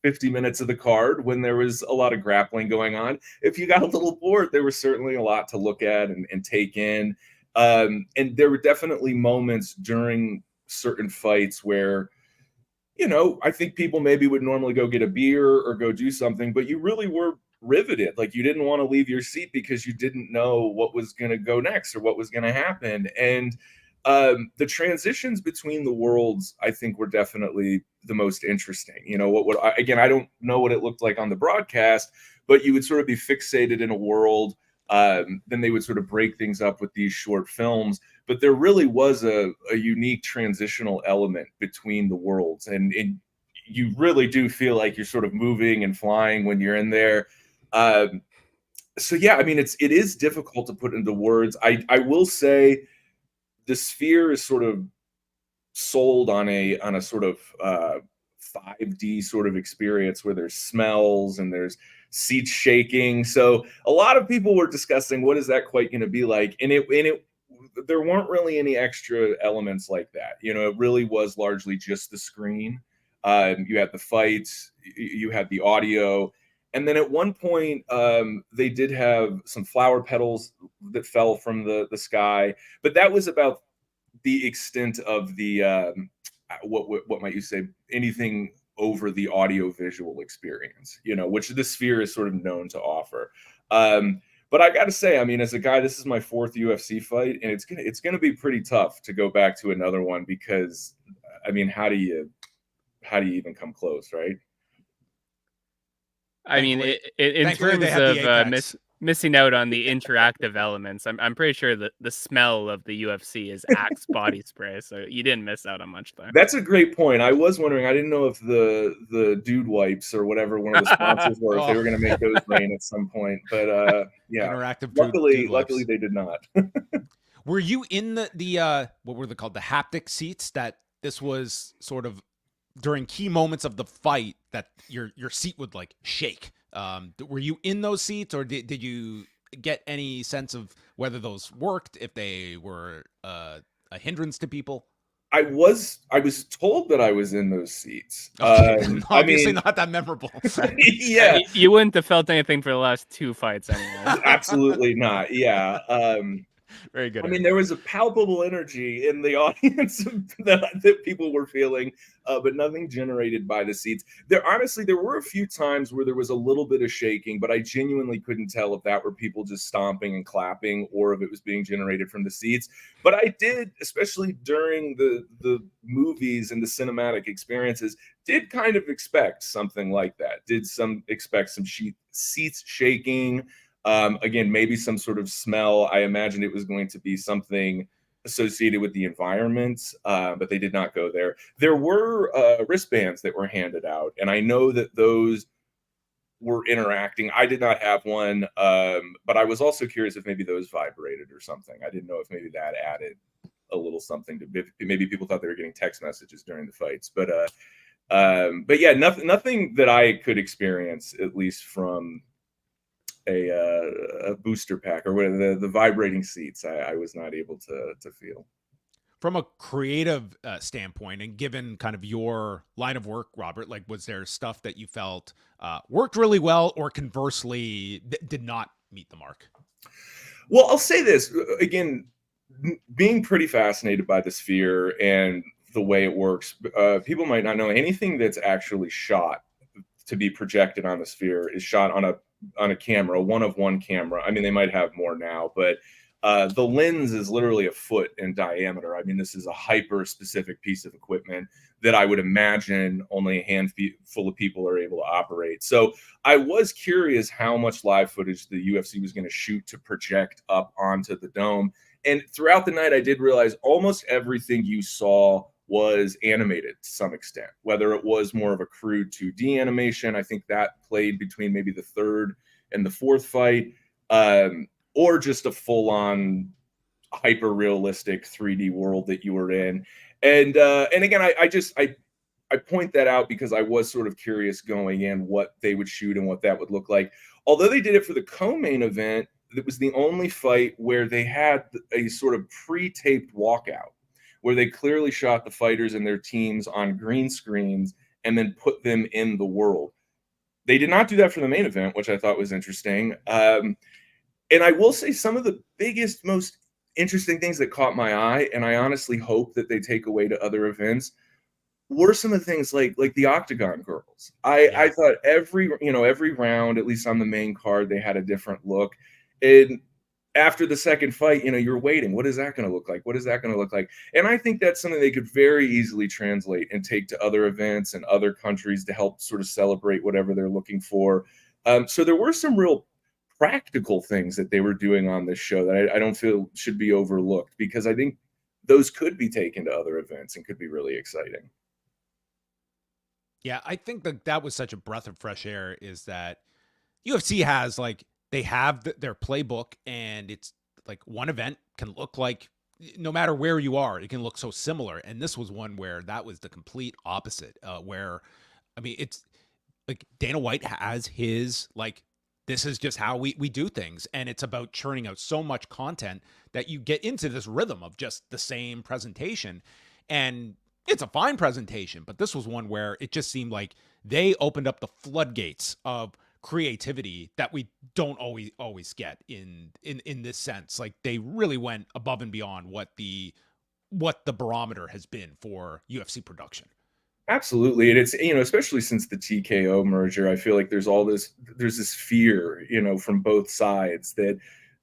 50 minutes of the card, when there was a lot of grappling going on, if you got a little bored, there was certainly a lot to look at and take in. And there were definitely moments during certain fights where, you know, I think people maybe would normally go get a beer or go do something, but you really were riveted. Like, you didn't want to leave your seat because you didn't know what was going to go next or what was going to happen. And the transitions between the worlds, I think, were definitely the most interesting. You know, again, I don't know what it looked like on the broadcast, but you would sort of be fixated in a world. Then they would sort of break things up with these short films. But there really was a unique transitional element between the worlds. And you really do feel like you're sort of moving and flying when you're in there. So, yeah, I mean, it is difficult to put into words. I will say the Sphere is sort of sold on a sort of 5D sort of experience where there's smells and there's seats shaking. So a lot of people were discussing what is that quite going to be like, and there weren't really any extra elements like that. You know, it really was largely just the screen. You had the fights, you had the audio, and then at one point they did have some flower petals that fell from the sky, but that was about the extent of the what might you say, anything over the audio visual experience, you know, which the Sphere is sort of known to offer. But I got to say, I mean, as a guy, this is my 4th UFC fight, and it's gonna be pretty tough to go back to another one because, I mean, how do you even come close, right? I mean, in terms of missing out on the interactive elements, I'm pretty sure that the smell of the UFC is Axe body spray, so you didn't miss out on much there. That's a great point. I was wondering, I didn't know if the dude wipes or whatever one of the sponsors were, if they were going to make those rain at some point. But yeah, interactive. Luckily they did not. Were you in the what were they called, the haptic seats, that this was sort of during key moments of the fight that your seat would like shake? Were you in those seats, or did you get any sense of whether those worked, if they were a hindrance to people? I was told that I was in those seats. Obviously, I mean, not that memorable. Yeah, you wouldn't have felt anything for the last 2 fights anyway. Absolutely not. Yeah. Very good. I mean, there was a palpable energy in the audience that people were feeling, but nothing generated by the seats. There were a few times where there was a little bit of shaking, but I genuinely couldn't tell if that were people just stomping and clapping or if it was being generated from the seats. But I did, especially during the movies and the cinematic experiences, did kind of expect something like that. Expect some seats shaking. Again, maybe some sort of smell. I imagined it was going to be something associated with the environment, but they did not go there. There were wristbands that were handed out, and I know that those were interacting. I did not have one, but I was also curious if maybe those vibrated or something. I didn't know if maybe that added a little something to maybe people thought they were getting text messages during the fights. But But yeah, nothing that I could experience, at least from a booster pack or whatever, the vibrating seats. I was not able to feel. From a creative standpoint, and given kind of your line of work, Robert, like, was there stuff that you felt worked really well, or conversely did not meet the mark? Well, I'll say this again, being pretty fascinated by the sphere and the way it works. People might not know anything that's actually shot to be projected on the sphere is shot on a camera, a one-of-one camera. I mean, they might have more now, but the lens is literally a foot in diameter. I mean, this is a hyper-specific piece of equipment that I would imagine only a handful of people are able to operate. So I was curious how much live footage the UFC was going to shoot to project up onto the dome. And throughout the night, I did realize almost everything you saw was animated to some extent, whether it was more of a crude 2D animation. I think that played between maybe the third and the fourth fight, or just a full-on hyper-realistic 3D world that you were in. And again, I point that out because I was sort of curious going in what they would shoot and what that would look like. Although they did it for the co-main event, it was the only fight where they had a sort of pre-taped walkout, where they clearly shot the fighters and their teams on green screens and then put them in the world. They did not do that for the main event, which I thought was interesting. And I will say some of the biggest, most interesting things that caught my eye, and I honestly hope that they take away to other events, were some of the things like the Octagon girls. I thought every round, at least on the main card, they had a different look. And after the second fight, you're waiting. What is that going to look like? What is that going to look like? And I think that's something they could very easily translate and take to other events and other countries to help sort of celebrate whatever they're looking for. So there were some real practical things that they were doing on this show that I don't feel should be overlooked, because I think those could be taken to other events and could be really exciting. Yeah, I think that was such a breath of fresh air, is that UFC has, like, they have their playbook, and it's like one event can look like, no matter where you are, it can look so similar. And this was one where that was the complete opposite, where, I mean, it's like Dana White has his, like, this is just how we do things. And it's about churning out so much content that you get into this rhythm of just the same presentation. And it's a fine presentation, but this was one where it just seemed like they opened up the floodgates of creativity that we don't always get in this sense. Like, they really went above and beyond what the barometer has been for UFC production. Absolutely. And it's, especially since the TKO merger, I feel like there's this fear, from both sides that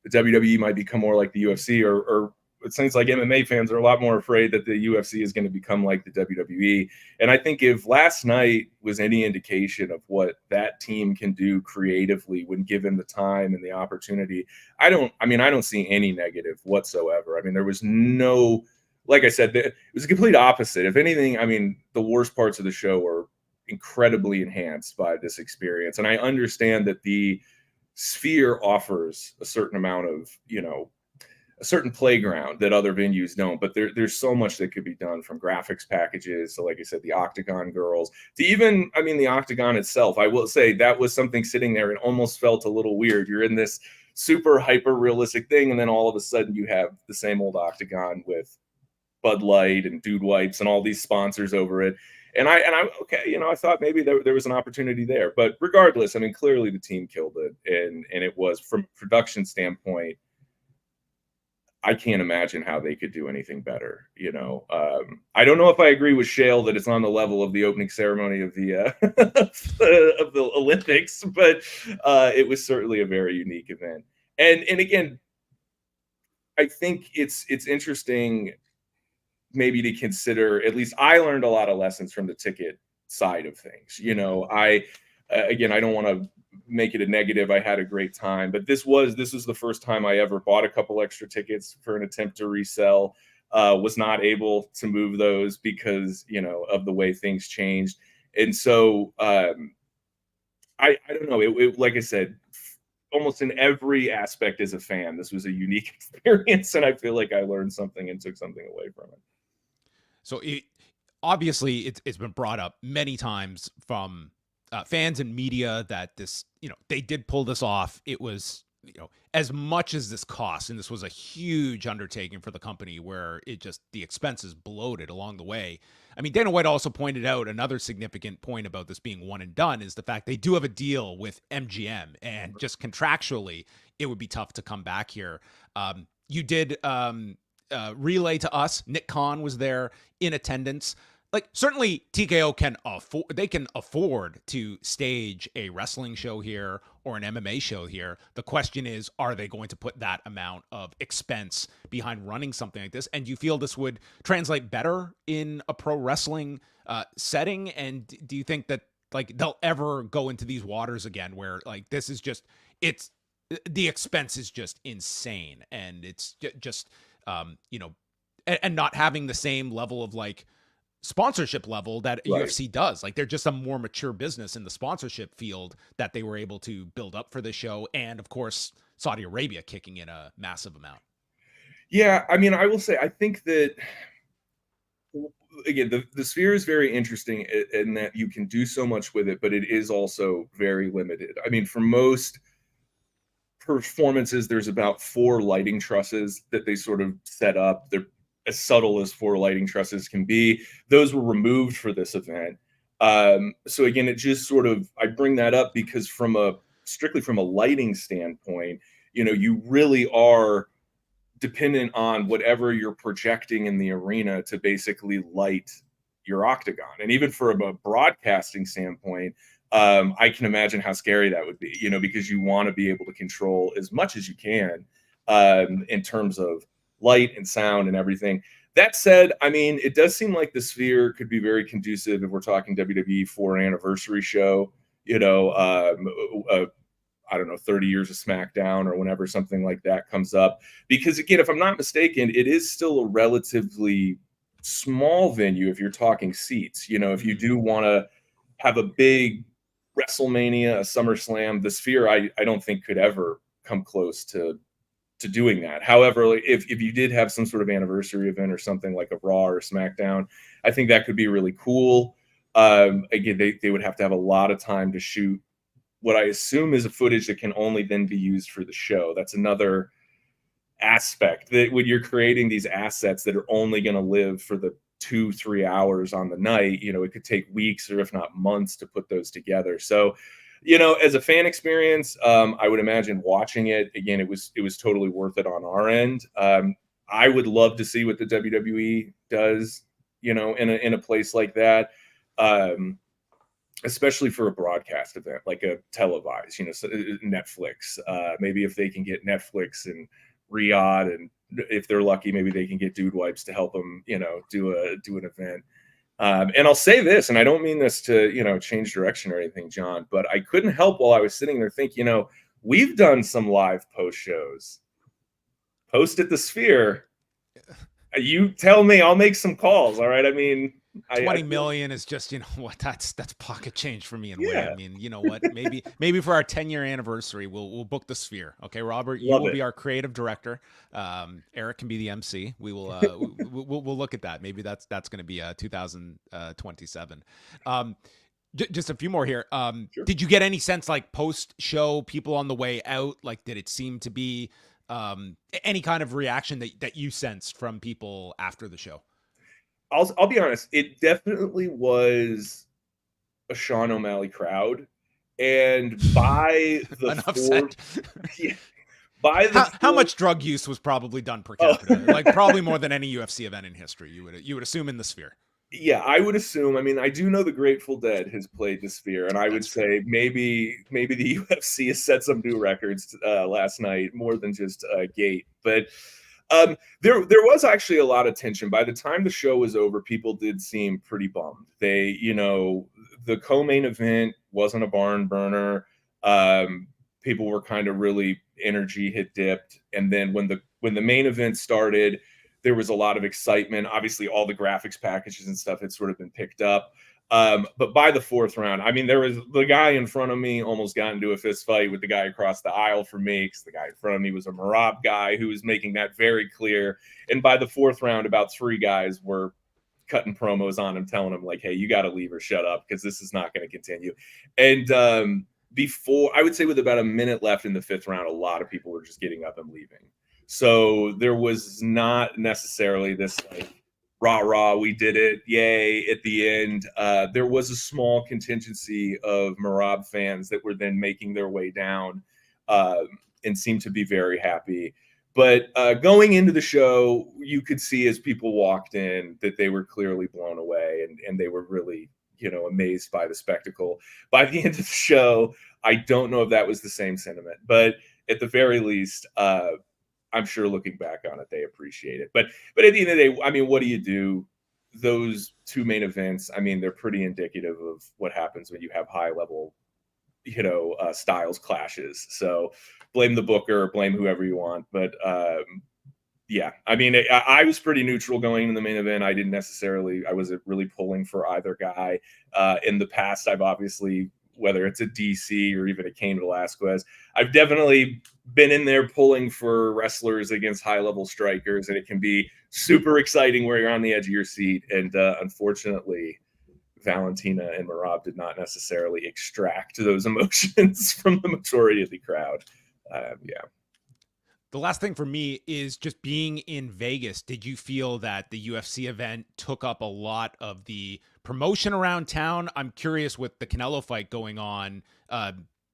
the WWE might become more like the UFC, or it seems like MMA fans are a lot more afraid that the UFC is going to become like the WWE. And I think if last night was any indication of what that team can do creatively when given the time and the opportunity, I don't see any negative whatsoever. I mean, there was no, like I said, it was a complete opposite. If anything, I mean, the worst parts of the show were incredibly enhanced by this experience. And I understand that the sphere offers a certain amount of, a certain playground that other venues don't, but there's so much that could be done, from graphics packages to, like I said, the Octagon girls, to even, the Octagon itself. I will say that was something sitting there. It almost felt a little weird. You're in this super hyper realistic thing, and then all of a sudden you have the same old Octagon with Bud Light and Dude Wipes and all these sponsors over it. And I okay, I thought maybe there was an opportunity there. But regardless, I mean, clearly the team killed it. And it was, from a production standpoint, I can't imagine how they could do anything better. I don't know if I agree with Shale that it's on the level of the opening ceremony of the of the Olympics, but it was certainly a very unique event. And again, I think it's interesting maybe to consider. At least I learned a lot of lessons from the ticket side of things. I don't want to make it a negative. I had a great time, but this was the first time I ever bought a couple extra tickets for an attempt to resell. Was not able to move those because, of the way things changed. And so I don't know. It, like I said, almost in every aspect as a fan, this was a unique experience. And I feel like I learned something and took something away from it. So obviously it's been brought up many times from fans and media that this, they did pull this off. It was, as much as this cost, and this was a huge undertaking for the company where the expenses bloated along the way. I mean, Dana White also pointed out another significant point about this being one and done is the fact they do have a deal with MGM, and just contractually, it would be tough to come back here. You did relay to us. Nick Khan was there in attendance. Like, certainly TKO can afford to stage a wrestling show here or an MMA show here. The question is, are they going to put that amount of expense behind running something like this? And do you feel this would translate better in a pro wrestling setting? And do you think that like they'll ever go into these waters again where like this is just, the expense is just insane, and it's just and not having the same level of like sponsorship level that Right. UFC does. Like, they're just a more mature business in the sponsorship field that they were able to build up for the show. And of course, Saudi Arabia kicking in a massive amount. Yeah, I mean, I will say, I think that, again, the sphere is very interesting in that you can do so much with it, but it is also very limited. I mean, for most performances, there's about 4 lighting trusses that they sort of set up. They're as subtle as 4 lighting trusses can be. Those were removed for this event. So again, it just sort of, I bring that up because strictly from a lighting standpoint, you really are dependent on whatever you're projecting in the arena to basically light your octagon. And even from a broadcasting standpoint, I can imagine how scary that would be, because you want to be able to control as much as you can in terms of light and sound and everything. That said, I mean, it does seem like the sphere could be very conducive if we're talking WWE 4th anniversary show, I don't know, 30 years of SmackDown or whenever something like that comes up. Because again, if I'm not mistaken, it is still a relatively small venue if you're talking seats. If you do want to have a big WrestleMania, a SummerSlam, the sphere, I don't think could ever come close to doing that. However, if you did have some sort of anniversary event or something like a Raw or SmackDown, I think that could be really cool. Again, they would have to have a lot of time to shoot what I assume is a footage that can only then be used for the show. That's another aspect, that when you're creating these assets that are only going to live for the 2-3 hours on the night, it could take weeks or if not months to put those together. So, as a fan experience, I would imagine watching it again, it was totally worth it on our end. I would love to see what the WWE does, in a place like that, especially for a broadcast event, like a televised, Netflix. Maybe if they can get Netflix and Riyadh, and if they're lucky, maybe they can get Dude Wipes to help them, do an event. And I'll say this, and I don't mean this to, change direction or anything, John, but I couldn't help while I was sitting there think, we've done some live post shows. Post at the Sphere. You tell me, I'll make some calls. All right. I mean, 20 million is just, that's pocket change for me and Wade. I mean, you know what? Maybe for our 10-year anniversary, we'll book the Sphere. Okay, Robert, you will be our creative director. Eric can be the MC. We will we'll look at that. Maybe that's going to be 2027. Just a few more here. Sure. Did you get any sense, like, post show people on the way out? Like, did it seem to be any kind of reaction that you sensed from people after the show? I'll be honest. It definitely was a Sean O'Malley crowd, and by the how much drug use was probably done per capita? Like, probably more than any UFC event in history. You would assume in the Sphere. Yeah, I would assume. I mean, I do know the Grateful Dead has played the Sphere, and I would say maybe the UFC has set some new records last night, more than just Gate, but. There was actually a lot of tension. By the time the show was over, people did seem pretty bummed. They, the co-main event wasn't a barn burner. People were kind of really, energy had dipped. And then when the main event started, there was a lot of excitement. Obviously, all the graphics packages and stuff had sort of been picked up. But by the 4th round, I mean, there was the guy in front of me almost got into a fist fight with the guy across the aisle from me, because the guy in front of me was a Merab guy who was making that very clear. And by the 4th round, about 3 guys were cutting promos on him, telling him like, hey, you got to leave or shut up because this is not going to continue. And before, I would say with about a minute left in the 5th round, a lot of people were just getting up and leaving. So there was not necessarily this like, rah, we did it, yay, at the end. There was a small contingency of Merab fans that were then making their way down and seemed to be very happy. But going into the show, you could see as people walked in that they were clearly blown away and they were really, amazed by the spectacle. By the end of the show, I don't know if that was the same sentiment, but at the very least, I'm sure looking back on it, they appreciate it. But at the end of the day, I mean, what do you do? Those 2 main events, I mean, they're pretty indicative of what happens when you have high level, styles clashes. So blame the booker, blame whoever you want. But yeah, I mean, I was pretty neutral going in the main event. I wasn't really pulling for either guy. In the past, I've obviously, whether it's a DC or even a Cain Velasquez, I've definitely been in there pulling for wrestlers against high-level strikers, and it can be super exciting where you're on the edge of your seat. And unfortunately, Valentina and Merab did not necessarily extract those emotions from the majority of the crowd. Yeah. The last thing for me is just being in Vegas. Did you feel that the UFC event took up a lot of the promotion around town? I'm curious with the Canelo fight going on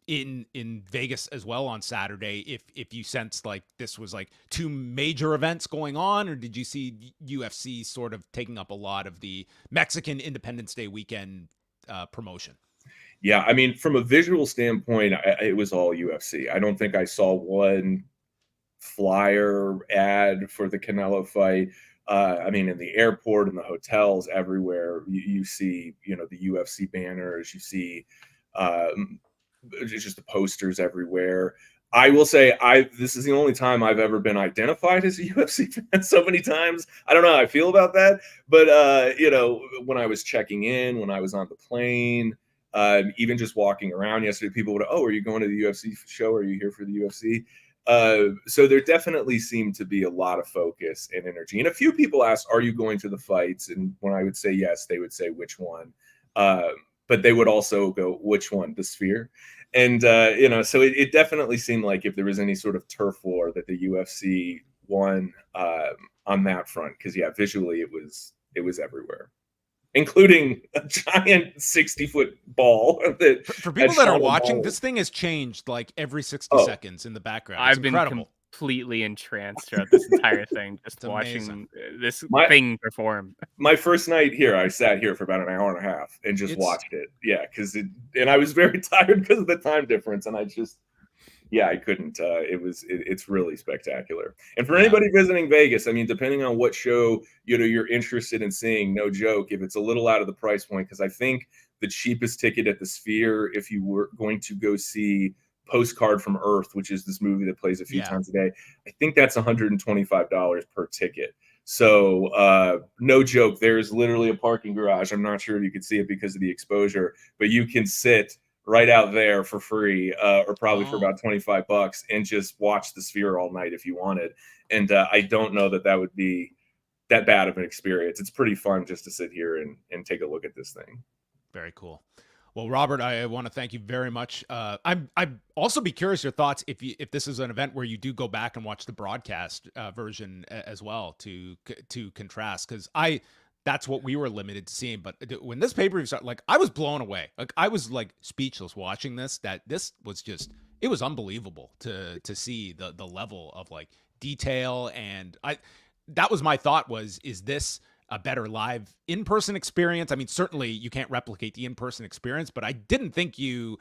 in Vegas as well on Saturday, if you sensed like this was like 2 major events going on, or did you see UFC sort of taking up a lot of the Mexican Independence Day weekend promotion? Yeah, I mean, from a visual standpoint, it was all UFC. I don't think I saw one flyer ad for the Canelo fight. I mean, in the airport, in the hotels, everywhere, you see, the UFC banners, you see just the posters everywhere. I will say, this is the only time I've ever been identified as a UFC fan so many times. I don't know how I feel about that, but when I was checking in, when I was on the plane, even just walking around yesterday, people would, are you going to the UFC show? Are you here for the UFC? So there definitely seemed to be a lot of focus and energy. And a few people asked, are you going to the fights? And when I would say yes, they would say which one. But they would also go, which one? The Sphere? And, so it definitely seemed like if there was any sort of turf war that the UFC won on that front. Because, yeah, visually it was everywhere, including a giant 60-foot ball. For people that are watching, this thing has changed like every 60 seconds in the background. It's I've been incredible. Completely entranced throughout this entire thing, just watching this thing perform. My first night here, I sat here for about an hour and a half and just watched it. Yeah, and I was very tired because of the time difference, and I couldn't. It's really spectacular. And for anybody visiting Vegas, I mean, depending on what show you're interested in seeing, no joke, if it's a little out of the price point, because I think the cheapest ticket at the Sphere, if you were going to go see Postcard from Earth, which is this movie that plays a few times a day, I think that's $125 per ticket. So no joke, there's literally a parking garage. I'm not sure if you could see it because of the exposure, but you can sit right out there for free, or probably for about $25, and just watch the Sphere all night if you wanted. And I don't know that would be that bad of an experience. It's pretty fun just to sit here and take a look at this thing. Very cool. Well, Robert, I want to thank you very much. I'd also be curious your thoughts if this is an event where you do go back and watch the broadcast version as well to contrast, because that's what we were limited to seeing. But when this pay-per-view started, like, I was blown away. Like, I was like speechless watching this. That this was just, it was unbelievable to see the level of like detail. And that was my thought was, is this a better live in-person experience? I mean, certainly you can't replicate the in-person experience, but I didn't think the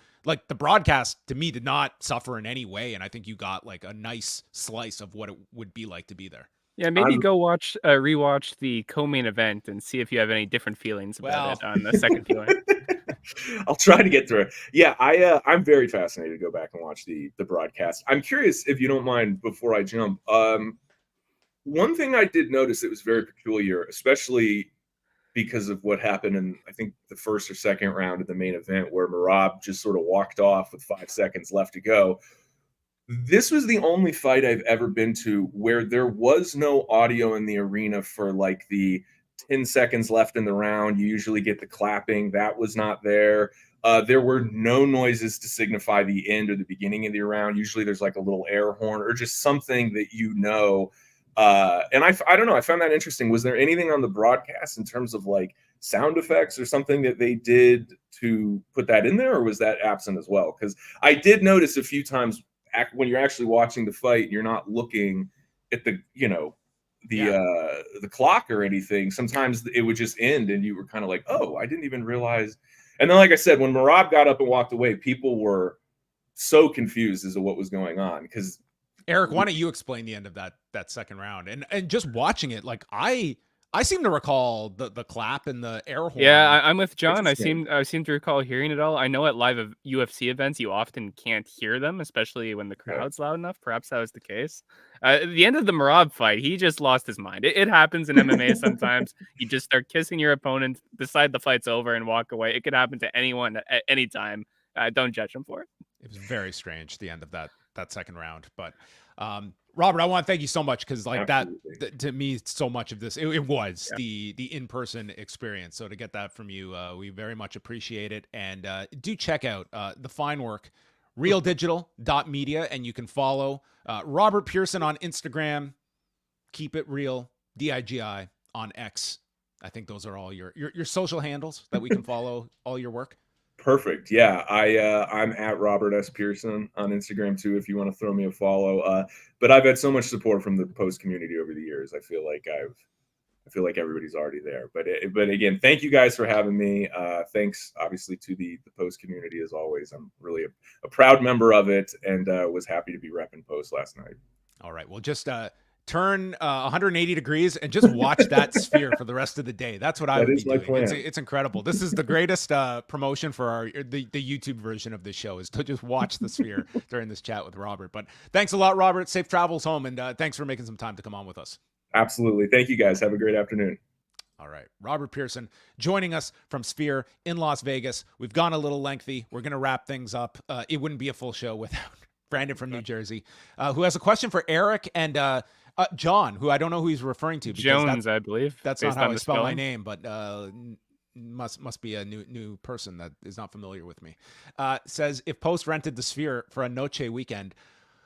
broadcast to me did not suffer in any way. And I think you got like a nice slice of what it would be like to be there. Yeah, maybe go rewatch the co-main event and see if you have any different feelings about it on the second viewing. I'll try to get through it. Yeah, I'm very fascinated to go back and watch the broadcast. I'm curious, if you don't mind, before I jump, one thing I did notice that was very peculiar, especially because of what happened in, I think, the first or second round of the main event, where Merab just sort of walked off with 5 seconds left to go. This was the only fight I've ever been to where there was no audio in the arena for like the 10 seconds left in the round, you usually get the clapping. That was not there. There were no noises to signify the end or the beginning of the round. Usually there's like a little air horn or just something that and I don't know, I found that interesting. Was there anything on the broadcast in terms of like sound effects or something that they did to put that in there, or was that absent as well? Because I did notice a few times when you're actually watching the fight, you're not looking at the clock or anything. Sometimes it would just end and you were kind of like, oh, I didn't even realize. And then, like I said, when Merab got up and walked away, people were so confused as to what was going on. Because Eric, why don't you explain the end of that second round? And just watching it, like I seem to recall the clap and the air horn. Yeah, I'm with John. I seem to recall hearing it all. I know at live UFC events, you often can't hear them, especially when the crowd's loud enough. Perhaps that was the case. At the end of the Merab fight, he just lost his mind. It happens in MMA sometimes. You just start kissing your opponent, decide the fight's over, and walk away. It could happen to anyone at any time. Don't judge him for it. It was very strange, the end of that second round. But Robert, I want to thank you so much, because like that to me, so much of this it was the in-person experience. So to get that from you, we very much appreciate it. And do check out the fine work, realdigital.media, and you can follow Robert Pearson on Instagram, Keep It Real DIGI on X. I think those are all your social handles that we can follow all your work. Perfect. Yeah, I'm at Robert S. Pearson on Instagram too, if you want to throw me a follow. But I've had so much support from the post community over the years. I feel like everybody's already there. But again, thank you guys for having me. Thanks obviously to the post community as always. I'm really a proud member of it, and was happy to be repping post last night. All right. Well, just turn 180 degrees and just watch that sphere for the rest of the day. That's what I would be doing. It's incredible. This is the greatest promotion for the YouTube version of this show, is to just watch the sphere during this chat with Robert. But thanks a lot, Robert. Safe travels home, and thanks for making some time to come on with us. Absolutely. Thank you guys. Have a great afternoon. All right. Robert Pearson joining us from Sphere in Las Vegas. We've gone a little lengthy. We're going to wrap things up. It wouldn't be a full show without Brandon from New Jersey, who has a question for Eric and John, who I don't know who he's referring to. Jones, I believe. That's not how I spell my name, but must be a new person that is not familiar with me. Says, if Post rented the Sphere for a Noche weekend,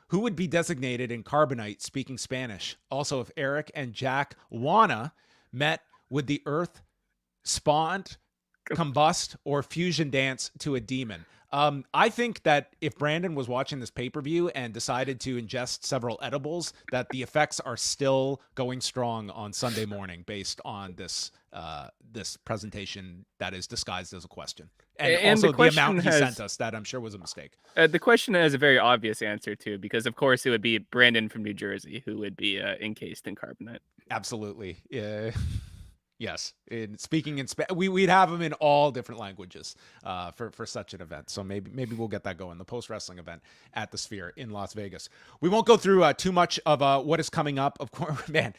who would be designated in Carbonite speaking Spanish? Also, if Eric and Jack Wana met, would the earth spawned, combust, or fusion dance to a demon? I think that if Brandon was watching this pay-per-view and decided to ingest several edibles, that the effects are still going strong on Sunday morning based on this presentation that is disguised as a question. And also the amount he sent us, that I'm sure was a mistake. The question has a very obvious answer too, because of course it would be Brandon from New Jersey who would be encased in carbonite. Absolutely. Yes, speaking in we'd have them in all different languages for such an event. So maybe we'll get that going. The post wrestling event at the Sphere in Las Vegas. We won't go through too much of what is coming up. Of course, man,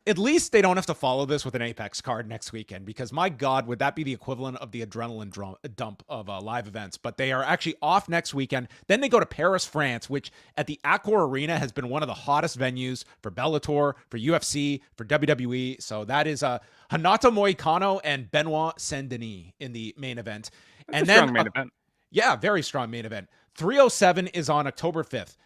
at least they don't have to follow this with an Apex card next weekend, because my God, would that be the equivalent of the adrenaline dump of live events? But they are actually off next weekend. Then they go to Paris, France, which at the Accor Arena has been one of the hottest venues for Bellator, for UFC, for WWE. So that is Hanato Moicano and Benoit Saint-Denis in the main event. That's a strong main event. Yeah, very strong main event. 307 is on October 5th.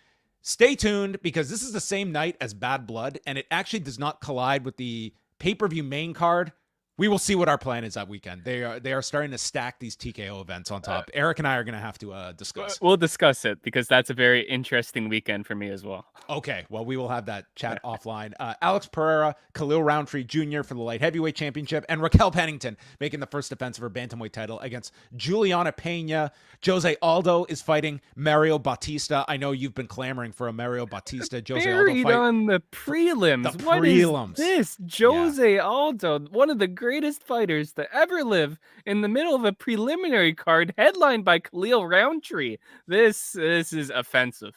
Stay tuned, because this is the same night as Bad Blood, and it actually does not collide with the pay-per-view main card. We will see what our plan is that weekend. They are starting to stack these TKO events on top. Eric and I are going to have to discuss. We'll discuss it, because that's a very interesting weekend for me as well. Okay, well, we will have that chat offline. Alex Pereira, Khalil Roundtree Jr. for the light heavyweight championship, and Raquel Pennington making the first defense of her bantamweight title against Juliana Pena. Jose Aldo is fighting Mario Bautista. I know you've been clamoring for a Mario Bautista Jose Aldo fight. On the prelims. What is this? Jose Aldo, one of the greatest fighters to ever live, in the middle of a preliminary card headlined by Khalil Roundtree. This is offensive.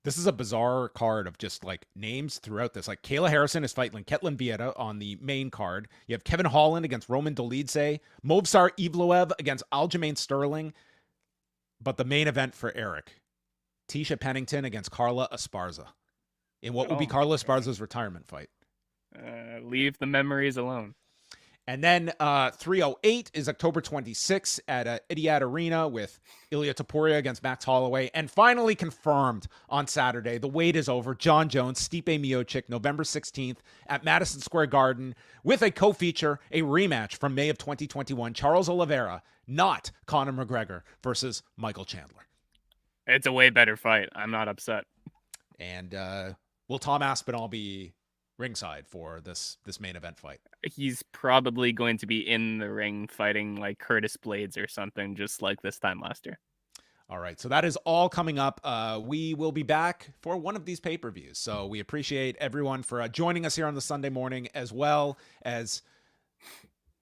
This is a bizarre card of just like names throughout this. Like Kayla Harrison is fighting Ketlen Vieira on the main card. You have Kevin Holland against Roman Dolidze, Movsar Evloev against Aljamain Sterling. But the main event for Eric, Tisha Pennington against Carla Esparza in what will be Carla Esparza's retirement fight. Leave the memories alone. And then 308 is October 26th at Etihad Arena with Ilia Topuria against Max Holloway. And finally confirmed on Saturday, the wait is over. John Jones, Stipe Miocic, November 16th at Madison Square Garden with a co-feature, a rematch from May of 2021. Charles Oliveira, not Conor McGregor versus Michael Chandler. It's a way better fight. I'm not upset. And will Tom Aspinall be ringside for this main event fight? He's probably going to be in the ring fighting like Curtis Blades or something, just like this time last year. All right, so that is all coming up. We will be back for one of these pay-per-views. So we appreciate everyone for joining us here on the Sunday morning, as well as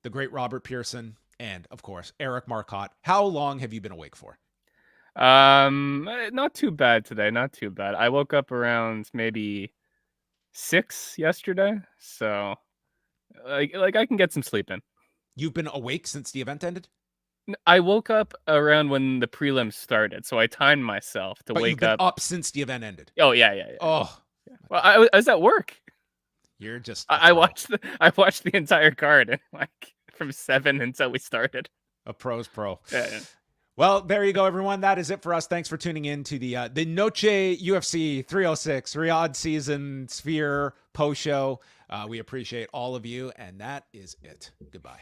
the great Robert Pearson and, of course, Eric Marcotte. How long have you been awake for? Not too bad today. Not too bad. I woke up around maybe 6 yesterday, so like I can get some sleep in. You've been awake since the event ended? I woke up around when the prelims started, so I timed myself to But wake you've been up. up since the event ended. Oh yeah. Oh, Well, I was at work. you're just. I watched the entire card and like from 7 until we started. A pro's pro. Yeah. Well, there you go, everyone. That is it for us. Thanks for tuning in to the Noche UFC 306 Riyadh Season Sphere post show. We appreciate all of you, and that is it. Goodbye.